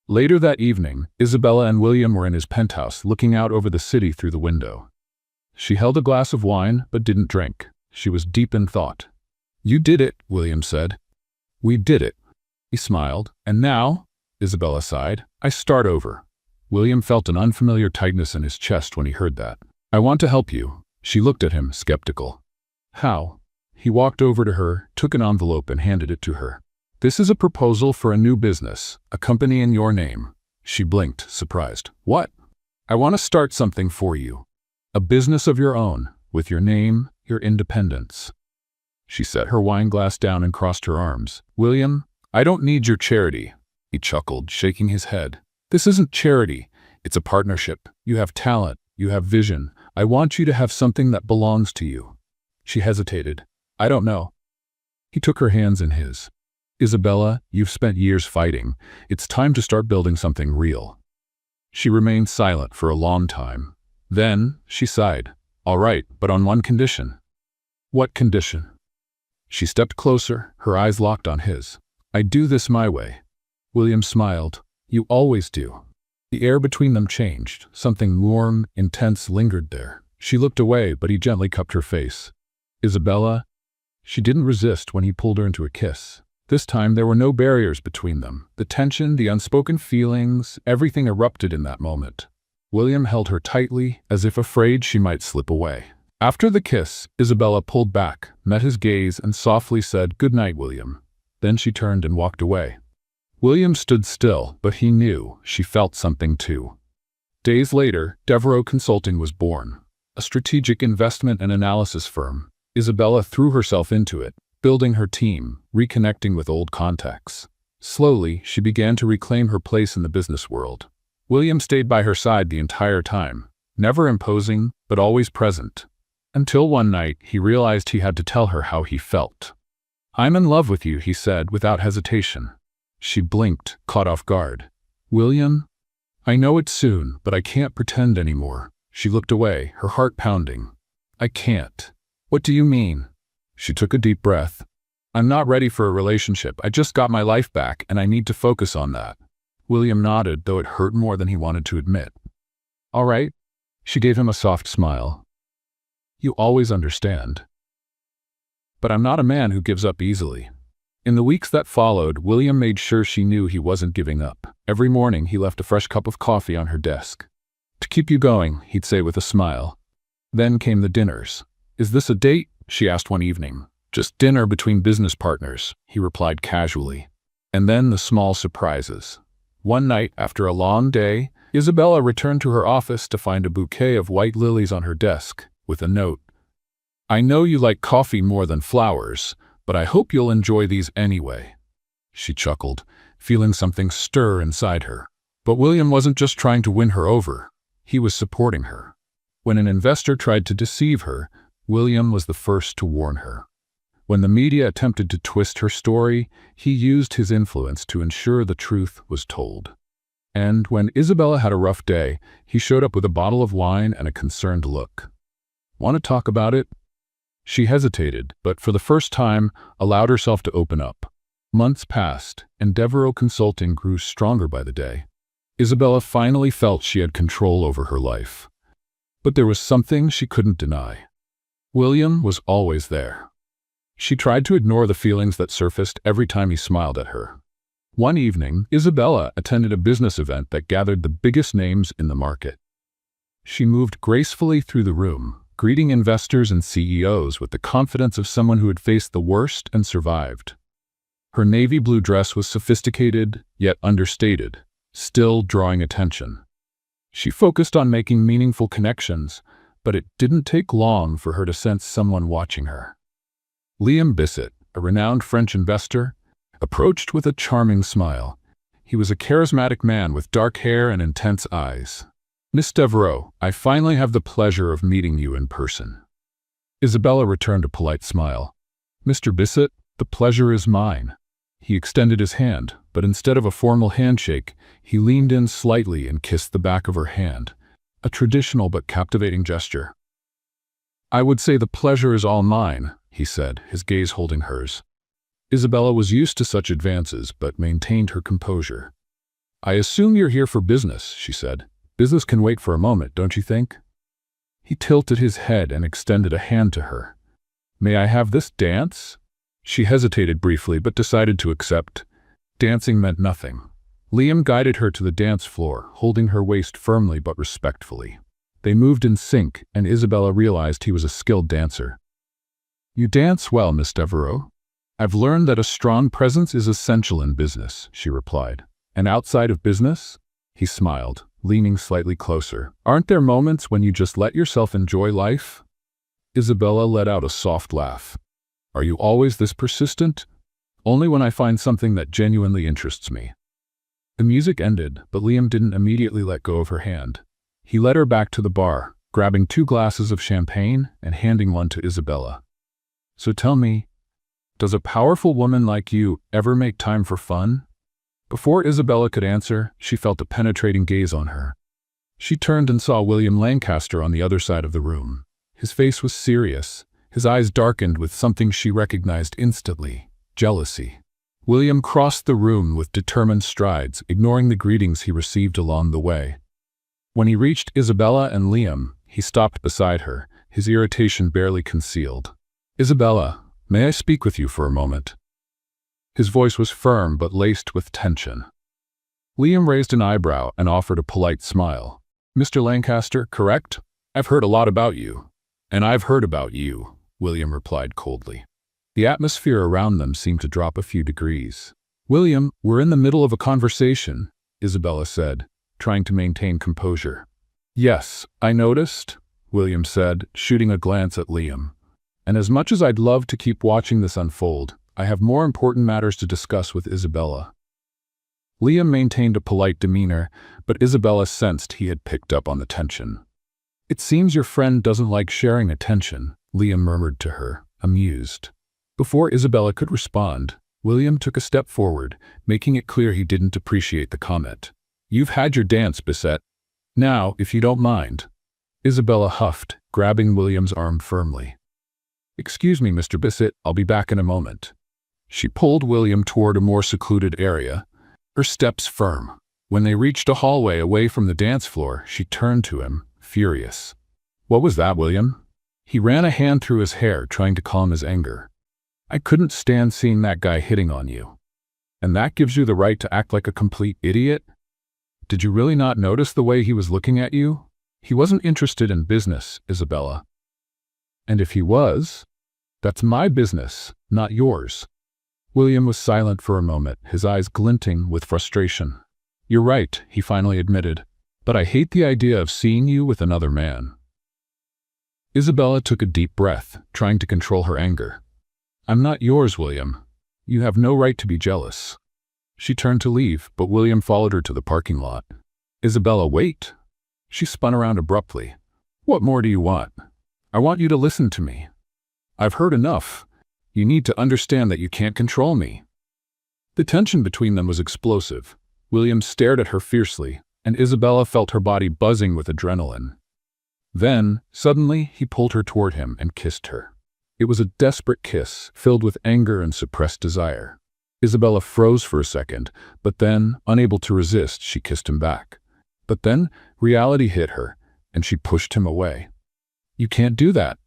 Later that evening, Isabella and William were in his penthouse looking out over the city through the window. She held a glass of wine but didn't drink. She was deep in thought. "You did it," William said. "We did it." He smiled. "And now," Isabella sighed, "I start over." William felt an unfamiliar tightness in his chest when he heard that. "I want to help you." She looked at him, skeptical. "How?" He walked over to her, took an envelope and handed it to her. "This is a proposal for a new business, a company in your name." She blinked, surprised. "What?" "I want to start something for you. A business of your own, with your name, your independence." She set her wine glass down and crossed her arms. "William, I don't need your charity." He chuckled, shaking his head. "This isn't charity. It's a partnership. You have talent. You have vision. I want you to have something that belongs to you." She hesitated. "I don't know." He took her hands in his. "Isabella, you've spent years fighting. It's time to start building something real." She remained silent for a long time. Then, she sighed. "All right, but on one condition." "What condition?" She stepped closer, her eyes locked on his. "I do this my way." William smiled. "You always do." The air between them changed. Something warm, intense lingered there. She looked away, but he gently cupped her face. "Isabella?" She didn't resist when he pulled her into a kiss. This time there were no barriers between them. The tension, the unspoken feelings, everything erupted in that moment. William held her tightly, as if afraid she might slip away. After the kiss, Isabella pulled back, met his gaze, and softly said, "Good night, William." Then she turned and walked away. William stood still, but he knew she felt something too. Days later, Devereaux Consulting was born. A strategic investment and analysis firm. Isabella threw herself into it, building her team, reconnecting with old contacts. Slowly, she began to reclaim her place in the business world. William stayed by her side the entire time, never imposing, but always present. Until one night, he realized he had to tell her how he felt. "I'm in love with you," he said without hesitation. She blinked, caught off guard. "William? I know it's soon, but I can't pretend anymore." She looked away, her heart pounding. "I can't." "What do you mean?" She took a deep breath. "I'm not ready for a relationship. I just got my life back, and I need to focus on that." William nodded, though it hurt more than he wanted to admit. "All right." She gave him a soft smile. "You always understand." "But I'm not a man who gives up easily." In the weeks that followed, William made sure she knew he wasn't giving up. Every morning, he left a fresh cup of coffee on her desk. "To keep you going," he'd say with a smile. Then came the dinners. "Is this a date?" she asked one evening. "Just dinner between business partners," he replied casually. And then the small surprises. One night, after a long day, Isabella returned to her office to find a bouquet of white lilies on her desk, with a note. "I know you like coffee more than flowers, but I hope you'll enjoy these anyway." She chuckled, feeling something stir inside her. But William wasn't just trying to win her over. He was supporting her. When an investor tried to deceive her, William was the first to warn her. When the media attempted to twist her story, he used his influence to ensure the truth was told. And when Isabella had a rough day, he showed up with a bottle of wine and a concerned look. "Want to talk about it?" She hesitated, but for the first time, allowed herself to open up. Months passed, and Devereaux Consulting grew stronger by the day. Isabella finally felt she had control over her life. But there was something she couldn't deny. William was always there. She tried to ignore the feelings that surfaced every time he smiled at her. One evening, Isabella attended a business event that gathered the biggest names in the market. She moved gracefully through the room, greeting investors and CEOs with the confidence of someone who had faced the worst and survived. Her navy blue dress was sophisticated, yet understated, still drawing attention. She focused on making meaningful connections, but it didn't take long for her to sense someone watching her. Liam Bissett, a renowned French investor, approached with a charming smile. He was a charismatic man with dark hair and intense eyes. "Miss Devereaux, I finally have the pleasure of meeting you in person." Isabella returned a polite smile. "Mr. Bissett, the pleasure is mine." He extended his hand, but instead of a formal handshake, he leaned in slightly and kissed the back of her hand. a traditional but captivating gesture. "I would say the pleasure is all mine," he said, his gaze holding hers. Isabella was used to such advances, but maintained her composure. "I assume you're here for business," she said. "Business can wait for a moment, don't you think?" He tilted his head and extended a hand to her. "May I have this dance?" She hesitated briefly, but decided to accept. Dancing meant nothing. Liam guided her to the dance floor, holding her waist firmly but respectfully. They moved in sync, and Isabella realized he was a skilled dancer. "You dance well, Miss Devereaux. I've learned that a strong presence is essential in business," she replied. "And outside of business?" He smiled, leaning slightly closer. "Aren't there moments when you just let yourself enjoy life?" Isabella let out a soft laugh. "Are you always this persistent?" "Only when I find something that genuinely interests me." The music ended, but Liam didn't immediately let go of her hand. He led her back to the bar, grabbing 2 glasses of champagne and handing one to Isabella. "So tell me, does a powerful woman like you ever make time for fun?" Before Isabella could answer, she felt a penetrating gaze on her. She turned and saw William Lancaster on the other side of the room. His face was serious, his eyes darkened with something she recognized instantly: jealousy. William crossed the room with determined strides, ignoring the greetings he received along the way. When he reached Isabella and Liam, he stopped beside her, his irritation barely concealed. "Isabella, may I speak with you for a moment?" His voice was firm but laced with tension. Liam raised an eyebrow and offered a polite smile. "Mr. Lancaster, correct? I've heard a lot about you." "And I've heard about you," William replied coldly. The atmosphere around them seemed to drop a few degrees. "William, we're in the middle of a conversation," Isabella said, trying to maintain composure. "Yes, I noticed," William said, shooting a glance at Liam. "And as much as I'd love to keep watching this unfold, I have more important matters to discuss with Isabella." Liam maintained a polite demeanor, but Isabella sensed he had picked up on the tension. "It seems your friend doesn't like sharing attention," Liam murmured to her, amused. Before Isabella could respond, William took a step forward, making it clear he didn't appreciate the comment. "You've had your dance, Bissett. Now, if you don't mind." Isabella huffed, grabbing William's arm firmly. "Excuse me, Mr. Bissett, I'll be back in a moment." She pulled William toward a more secluded area, her steps firm. When they reached a hallway away from the dance floor, she turned to him, furious. "What was that, William?" He ran a hand through his hair, trying to calm his anger. "I couldn't stand seeing that guy hitting on you. And that gives you the right to act like a complete idiot? Did you really not notice the way he was looking at you? He wasn't interested in business, Isabella. And if he was, that's my business, not yours." William was silent for a moment, his eyes glinting with frustration. "You're right," he finally admitted, "but I hate the idea of seeing you with another man." Isabella took a deep breath, trying to control her anger. "I'm not yours, William. You have no right to be jealous." She turned to leave, but William followed her to the parking lot. "Isabella, wait." She spun around abruptly. "What more do you want?" "I want you to listen to me. I've heard enough. You need to understand that you can't control me." The tension between them was explosive. William stared at her fiercely, and Isabella felt her body buzzing with adrenaline. Then, suddenly, he pulled her toward him and kissed her. It was a desperate kiss, filled with anger and suppressed desire. Isabella froze for a second, but then, unable to resist, she kissed him back. But then, reality hit her, and she pushed him away. "You can't do that."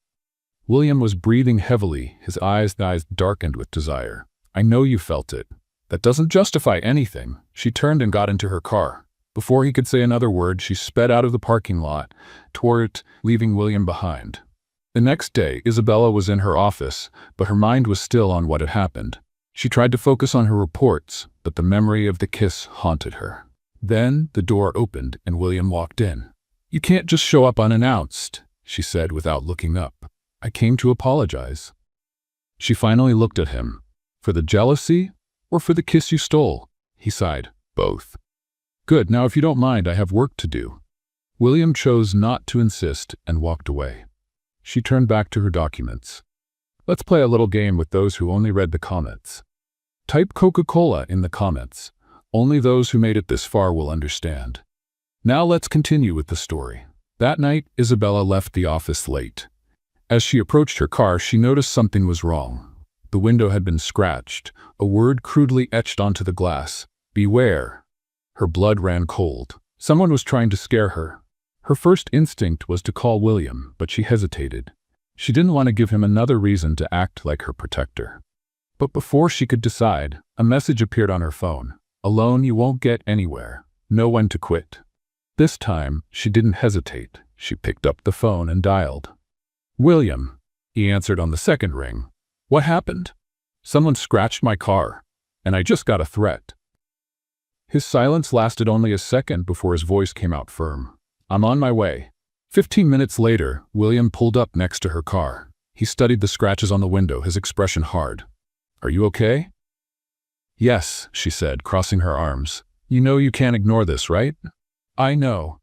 William was breathing heavily, his eyes darkened with desire. "I know you felt it. That doesn't justify anything." She turned and got into her car. Before he could say another word, she sped out of the parking lot, toward it, leaving William behind. The next day, Isabella was in her office, but her mind was still on what had happened. She tried to focus on her reports, but the memory of the kiss haunted her. Then the door opened and William walked in. "You can't just show up unannounced," she said without looking up. "I came to apologize." She finally looked at him. "For the jealousy or for the kiss you stole?" He sighed. "Both." "Good, now if you don't mind, I have work to do." William chose not to insist and walked away. She turned back to her documents. "Let's play a little game with those who only read the comments. Type Coca-Cola in the comments. Only those who made it this far will understand." Now let's continue with the story. That night, Isabella left the office late. As she approached her car, she noticed something was wrong. The window had been scratched, a word crudely etched onto the glass: "Beware." Her blood ran cold. Someone was trying to scare her. Her first instinct was to call William, but she hesitated. She didn't want to give him another reason to act like her protector. But before she could decide, a message appeared on her phone. "Alone you won't get anywhere. Know when to quit." This time, she didn't hesitate. She picked up the phone and dialed. "William," he answered on the second ring. "What happened?" "Someone scratched my car, and I just got a threat." His silence lasted only a second before his voice came out firm. "I'm on my way." 15 minutes later, William pulled up next to her car. He studied the scratches on the window, his expression hard. "Are you okay?" "Yes," she said, crossing her arms. "You know you can't ignore this, right?" "I know."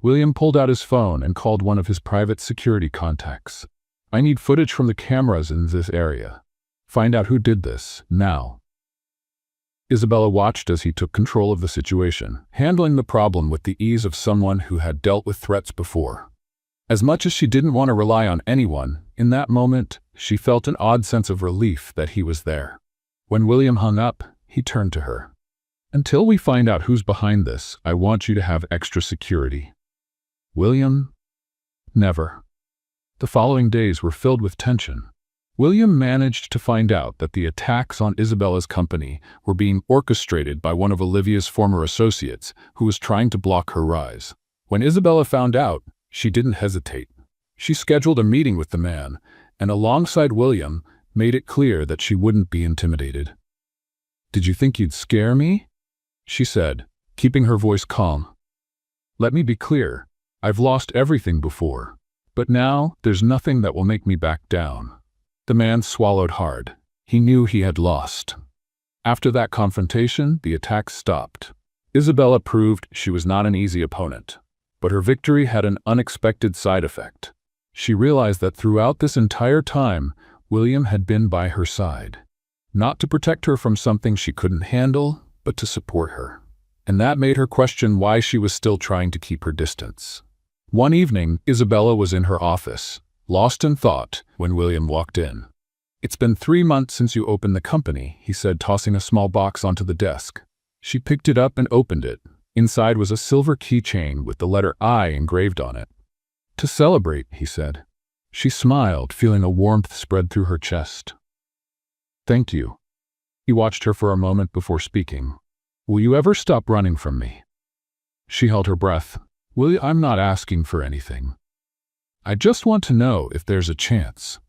William pulled out his phone and called one of his private security contacts. "I need footage from the cameras in this area. Find out who did this, now." Isabella watched as he took control of the situation, handling the problem with the ease of someone who had dealt with threats before. As much as she didn't want to rely on anyone, in that moment, she felt an odd sense of relief that he was there. When William hung up, he turned to her. "Until we find out who's behind this, I want you to have extra security." "William?" "Never." The following days were filled with tension. William managed to find out that the attacks on Isabella's company were being orchestrated by one of Olivia's former associates who was trying to block her rise. When Isabella found out, she didn't hesitate. She scheduled a meeting with the man, and alongside William, made it clear that she wouldn't be intimidated. "Did you think you'd scare me?" she said, keeping her voice calm. "Let me be clear, I've lost everything before, but now there's nothing that will make me back down." The man swallowed hard. He knew he had lost. After that confrontation, the attacks stopped. Isabella proved she was not an easy opponent, but her victory had an unexpected side effect. She realized that throughout this entire time, William had been by her side. Not to protect her from something she couldn't handle, but to support her. And that made her question why she was still trying to keep her distance. One evening, Isabella was in her office, lost in thought, when William walked in. "It's been 3 months since you opened the company," he said, tossing a small box onto the desk. She picked it up and opened it. Inside was a silver keychain with the letter I engraved on it. "To celebrate," he said. She smiled, feeling a warmth spread through her chest. "Thank you." He watched her for a moment before speaking. "Will you ever stop running from me?" She held her breath. "William, I'm not asking for anything. I just want to know if there's a chance."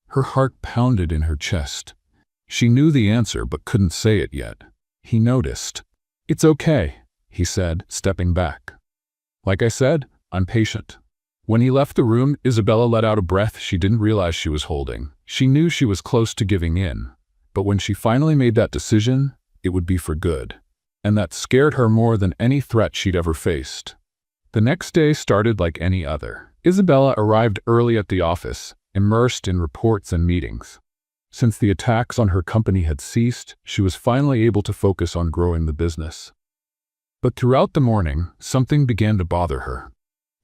Her heart pounded in her chest. She knew the answer but couldn't say it yet. He noticed. "It's okay," he said, stepping back. "Like I said, I'm patient." When he left the room, Isabella let out a breath she didn't realize she was holding. She knew she was close to giving in, but when she finally made that decision, it would be for good. And that scared her more than any threat she'd ever faced. The next day started like any other. Isabella arrived early at the office, immersed in reports and meetings. Since the attacks on her company had ceased, she was finally able to focus on growing the business. But throughout the morning, something began to bother her.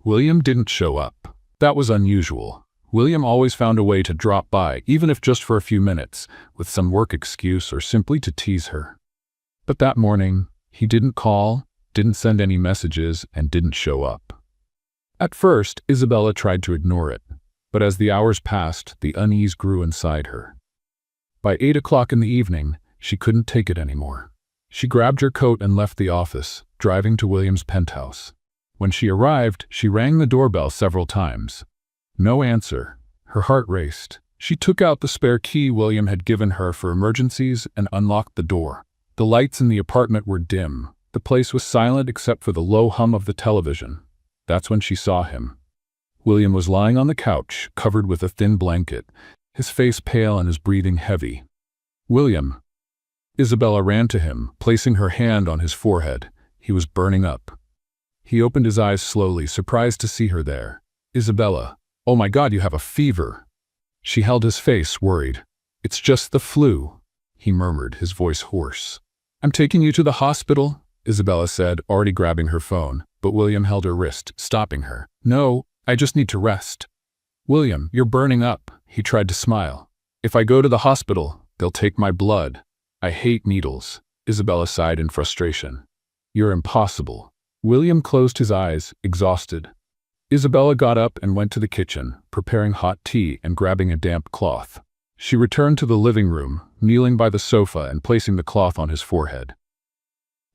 William didn't show up. That was unusual. William always found a way to drop by, even if just for a few minutes, with some work excuse or simply to tease her. But that morning, he didn't call, didn't send any messages, and didn't show up. At first, Isabella tried to ignore it, but as the hours passed, the unease grew inside her. By 8 o'clock in the evening, she couldn't take it anymore. She grabbed her coat and left the office, driving to William's penthouse. When she arrived, she rang the doorbell several times. No answer. Her heart raced. She took out the spare key William had given her for emergencies and unlocked the door. The lights in the apartment were dim. The place was silent except for the low hum of the television. That's when she saw him. William was lying on the couch, covered with a thin blanket, his face pale and his breathing heavy. "William." Isabella ran to him, placing her hand on his forehead. He was burning up. He opened his eyes slowly, surprised to see her there. "Isabella, oh my God, you have a fever." She held his face, worried. "It's just the flu," he murmured, his voice hoarse. "I'm taking you to the hospital," Isabella said, already grabbing her phone. but William held her wrist, stopping her. "No, I just need to rest." "William, you're burning up." He tried to smile. "If I go to the hospital, they'll take my blood. I hate needles." Isabella sighed in frustration. "You're impossible." William closed his eyes, exhausted. Isabella got up and went to the kitchen, preparing hot tea and grabbing a damp cloth. She returned to the living room, kneeling by the sofa and placing the cloth on his forehead.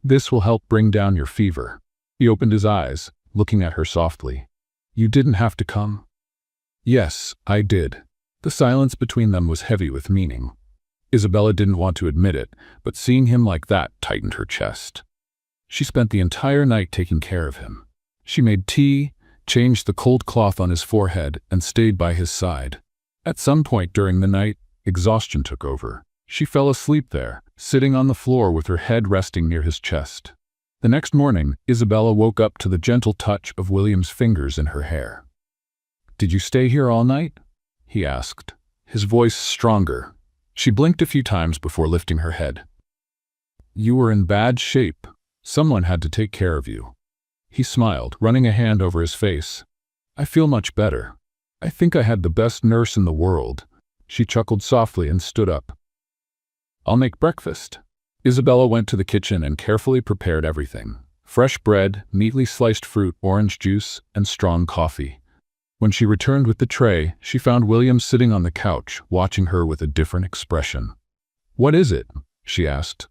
"This will help bring down your fever." He opened his eyes, looking at her softly. "You didn't have to come." "Yes, I did." The silence between them was heavy with meaning. Isabella didn't want to admit it, but seeing him like that tightened her chest. She spent the entire night taking care of him. She made tea, changed the cold cloth on his forehead, and stayed by his side. At some point during the night, exhaustion took over. She fell asleep there, sitting on the floor with her head resting near his chest. The next morning, Isabella woke up to the gentle touch of William's fingers in her hair. "Did you stay here all night?" he asked, his voice stronger. She blinked a few times before lifting her head. "You were in bad shape. Someone had to take care of you." He smiled, running a hand over his face. "I feel much better. I think I had the best nurse in the world." She chuckled softly and stood up. "I'll make breakfast." Isabella went to the kitchen and carefully prepared everything. Fresh bread, neatly sliced fruit, orange juice, and strong coffee. When she returned with the tray, she found William sitting on the couch, watching her with a different expression. "What is it?" she asked.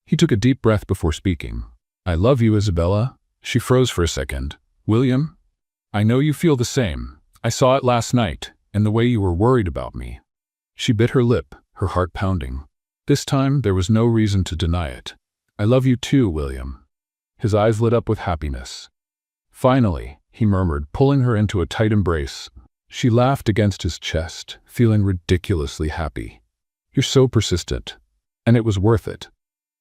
He took a deep breath before speaking. "I love you, Isabella." She froze for a second. "William, I know you feel the same. I saw it last night, and the way you were worried about me." She bit her lip, her heart pounding. This time, there was no reason to deny it. "I love you too, William." His eyes lit up with happiness. "Finally," he murmured, pulling her into a tight embrace. She laughed against his chest, feeling ridiculously happy. "You're so persistent." And it was worth it.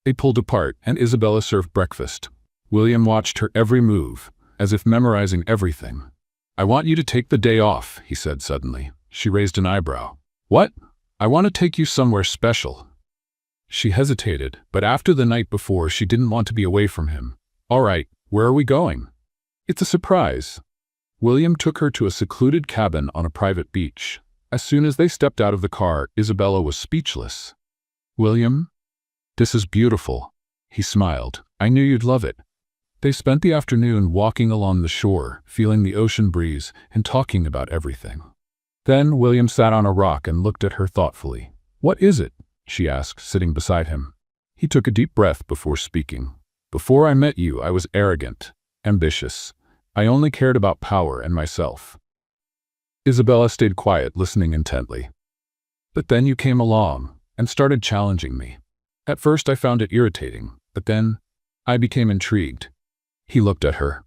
They pulled apart, and Isabella served breakfast. William watched her every move, as if memorizing everything. "I want you to take the day off," he said suddenly. She raised an eyebrow. "What?" "I want to take you somewhere special." She hesitated, but after the night before, she didn't want to be away from him. "All right, where are we going?" "It's a surprise." William took her to a secluded cabin on a private beach. As soon as they stepped out of the car, Isabella was speechless. "William, this is beautiful." He smiled. "I knew you'd love it." They spent the afternoon walking along the shore, feeling the ocean breeze and talking about everything. Then William sat on a rock and looked at her thoughtfully. "What is it?" she asked, sitting beside him. He took a deep breath before speaking. "Before I met you, I was arrogant, ambitious. I only cared about power and myself." Isabella stayed quiet, listening intently. "But then you came along and started challenging me. At first I found it irritating, but then I became intrigued." He looked at her.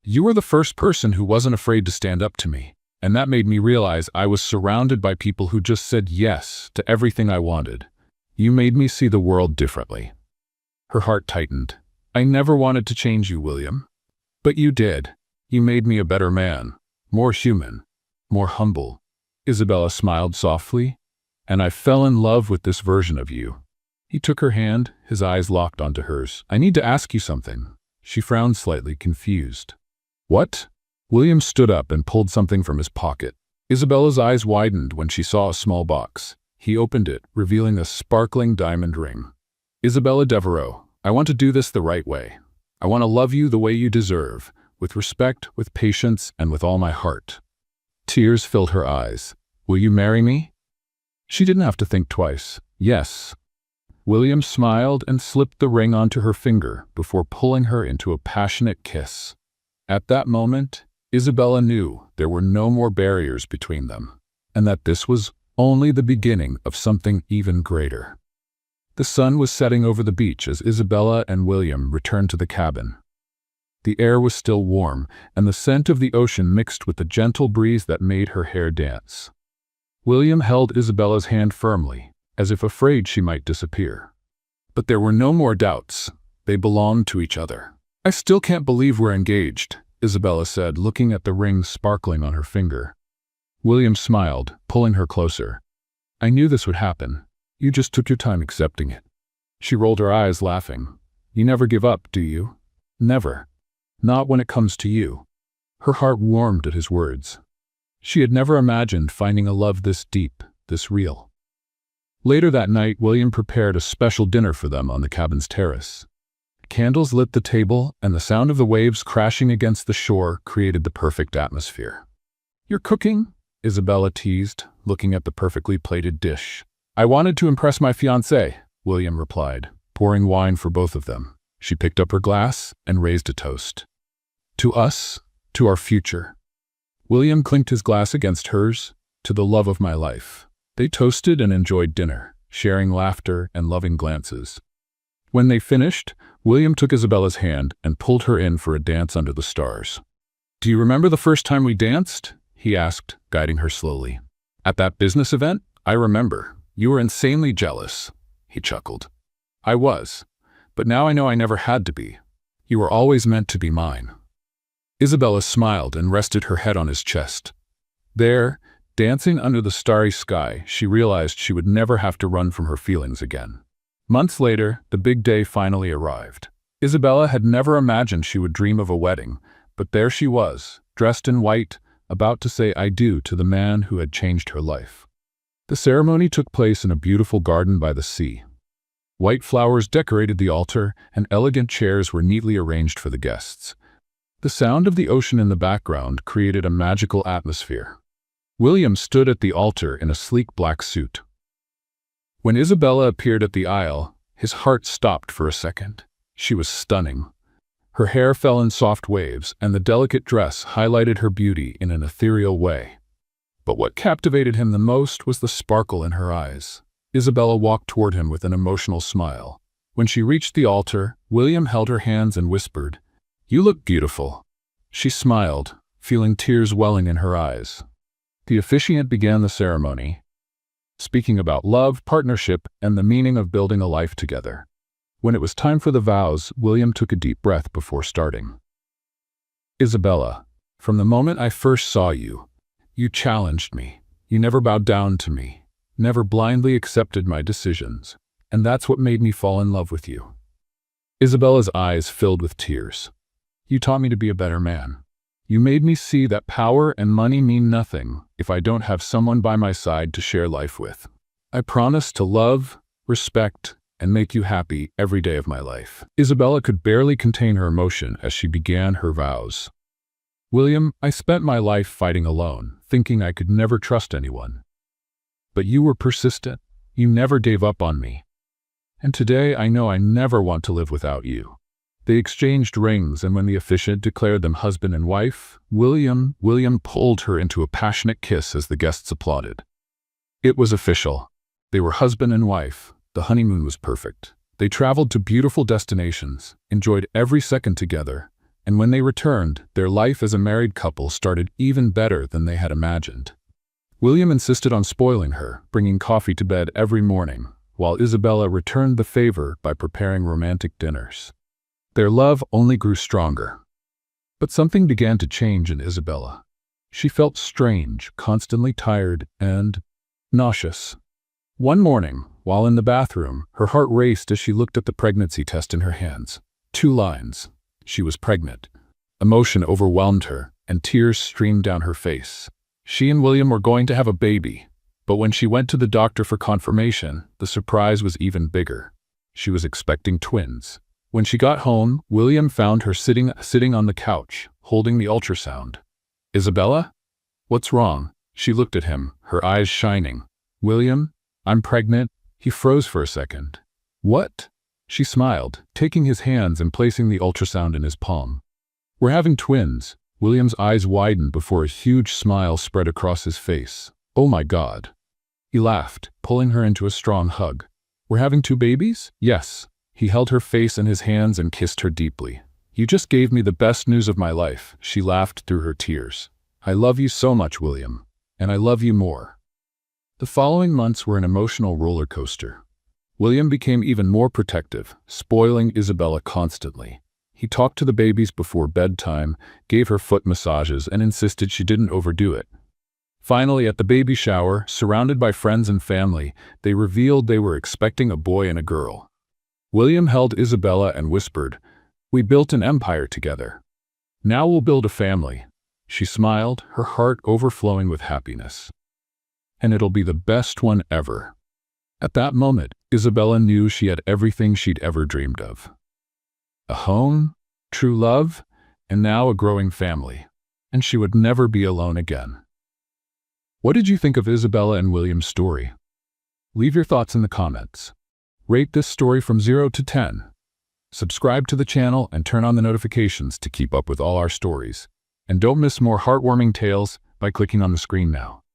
"You were the first person who wasn't afraid to stand up to me, and that made me realize I was surrounded by people who just said yes to everything I wanted. You made me see the world differently." Her heart tightened. "I never wanted to change you, William. But you did. You made me a better man, more human, more humble." Isabella smiled softly. "And I fell in love with this version of you." He took her hand, his eyes locked onto hers. "I need to ask you something." She frowned slightly, confused. "What?" William stood up and pulled something from his pocket. Isabella's eyes widened when she saw a small box. He opened it, revealing a sparkling diamond ring. "Isabella Devereaux, I want to do this the right way. I want to love you the way you deserve, with respect, with patience, and with all my heart." Tears filled her eyes. "Will you marry me?" She didn't have to think twice. "Yes." William smiled and slipped the ring onto her finger before pulling her into a passionate kiss. At that moment, Isabella knew there were no more barriers between them, and that this was only the beginning of something even greater. The sun was setting over the beach as Isabella and William returned to the cabin. The air was still warm, and the scent of the ocean mixed with the gentle breeze that made her hair dance. William held Isabella's hand firmly, as if afraid she might disappear. But there were no more doubts. They belonged to each other. "I still can't believe we're engaged," Isabella said, looking at the ring sparkling on her finger. William smiled, pulling her closer. "I knew this would happen. You just took your time accepting it." She rolled her eyes, laughing. "You never give up, do you?" "Never." Not when it comes to you." Her heart warmed at his words. She had never imagined finding a love this deep, this real. Later that night, William prepared a special dinner for them on the cabin's terrace. Candles lit the table, and the sound of the waves crashing against the shore created the perfect atmosphere. "You're cooking?" Isabella teased, looking at the perfectly plated dish. "I wanted to impress my fiancé," William replied, pouring wine for both of them. She picked up her glass and raised a toast. "To us, to our future." William clinked his glass against hers, "To the love of my life." They toasted and enjoyed dinner, sharing laughter and loving glances. When they finished, William took Isabella's hand and pulled her in for a dance under the stars. "Do you remember the first time we danced?" he asked, guiding her slowly. "At that business event? I remember. You were insanely jealous." He chuckled. "I was. But now I know I never had to be. You were always meant to be mine." Isabella smiled and rested her head on his chest. There, dancing under the starry sky, she realized she would never have to run from her feelings again. Months later, the big day finally arrived. Isabella had never imagined she would dream of a wedding, but there she was, dressed in white, about to say "I do" to the man who had changed her life. The ceremony took place in a beautiful garden by the sea. White flowers decorated the altar, and elegant chairs were neatly arranged for the guests. The sound of the ocean in the background created a magical atmosphere. William stood at the altar in a sleek black suit. When Isabella appeared at the aisle, his heart stopped for a second. She was stunning. Her hair fell in soft waves, and the delicate dress highlighted her beauty in an ethereal way. But what captivated him the most was the sparkle in her eyes. Isabella walked toward him with an emotional smile. When she reached the altar, William held her hands and whispered, "You look beautiful." She smiled, feeling tears welling in her eyes. The officiant began the ceremony, speaking about love, partnership, and the meaning of building a life together. When it was time for the vows, William took a deep breath before starting. "Isabella, from the moment I first saw you, you challenged me. You never bowed down to me, never blindly accepted my decisions, and that's what made me fall in love with you." Isabella's eyes filled with tears. "You taught me to be a better man. You made me see that power and money mean nothing if I don't have someone by my side to share life with. I promise to love, respect, and make you happy every day of my life." Isabella could barely contain her emotion as she began her vows. "William, I spent my life fighting alone, thinking I could never trust anyone. But you were persistent. You never gave up on me. And today I know I never want to live without you." They exchanged rings, and when the officiant declared them husband and wife, William pulled her into a passionate kiss as the guests applauded. It was official. They were husband and wife. The honeymoon was perfect. They traveled to beautiful destinations, enjoyed every second together, and when they returned, their life as a married couple started even better than they had imagined. William insisted on spoiling her, bringing coffee to bed every morning, while Isabella returned the favor by preparing romantic dinners. Their love only grew stronger. But something began to change in Isabella. She felt strange, constantly tired, and nauseous. One morning, while in the bathroom, her heart raced as she looked at the pregnancy test in her hands. 2 lines. She was pregnant. Emotion overwhelmed her, and tears streamed down her face. She and William were going to have a baby, but when she went to the doctor for confirmation, the surprise was even bigger. She was expecting twins. When she got home, William found her sitting on the couch, holding the ultrasound. "Isabella? What's wrong?" She looked at him, her eyes shining. "William, I'm pregnant." He froze for a second. "What?" She smiled, taking his hands and placing the ultrasound in his palm. "We're having twins." William's eyes widened before a huge smile spread across his face. "Oh my God." He laughed, pulling her into a strong hug. "We're having 2 babies?" "Yes." He held her face in his hands and kissed her deeply. "You just gave me the best news of my life." She laughed through her tears. "I love you so much, William. And I love you more." The following months were an emotional roller coaster. William became even more protective, spoiling Isabella constantly. He talked to the babies before bedtime, gave her foot massages, and insisted she didn't overdo it. Finally, at the baby shower, surrounded by friends and family, they revealed they were expecting a boy and a girl. William held Isabella and whispered, "We built an empire together." Now we'll build a family." She smiled, her heart overflowing with happiness. "And it'll be the best one ever." At that moment, Isabella knew she had everything she'd ever dreamed of. A home, true love, and now a growing family. And she would never be alone again. What did you think of Isabella and William's story? Leave your thoughts in the comments. Rate this story from 0 to 10. Subscribe to the channel and turn on the notifications to keep up with all our stories. And don't miss more heartwarming tales by clicking on the screen now.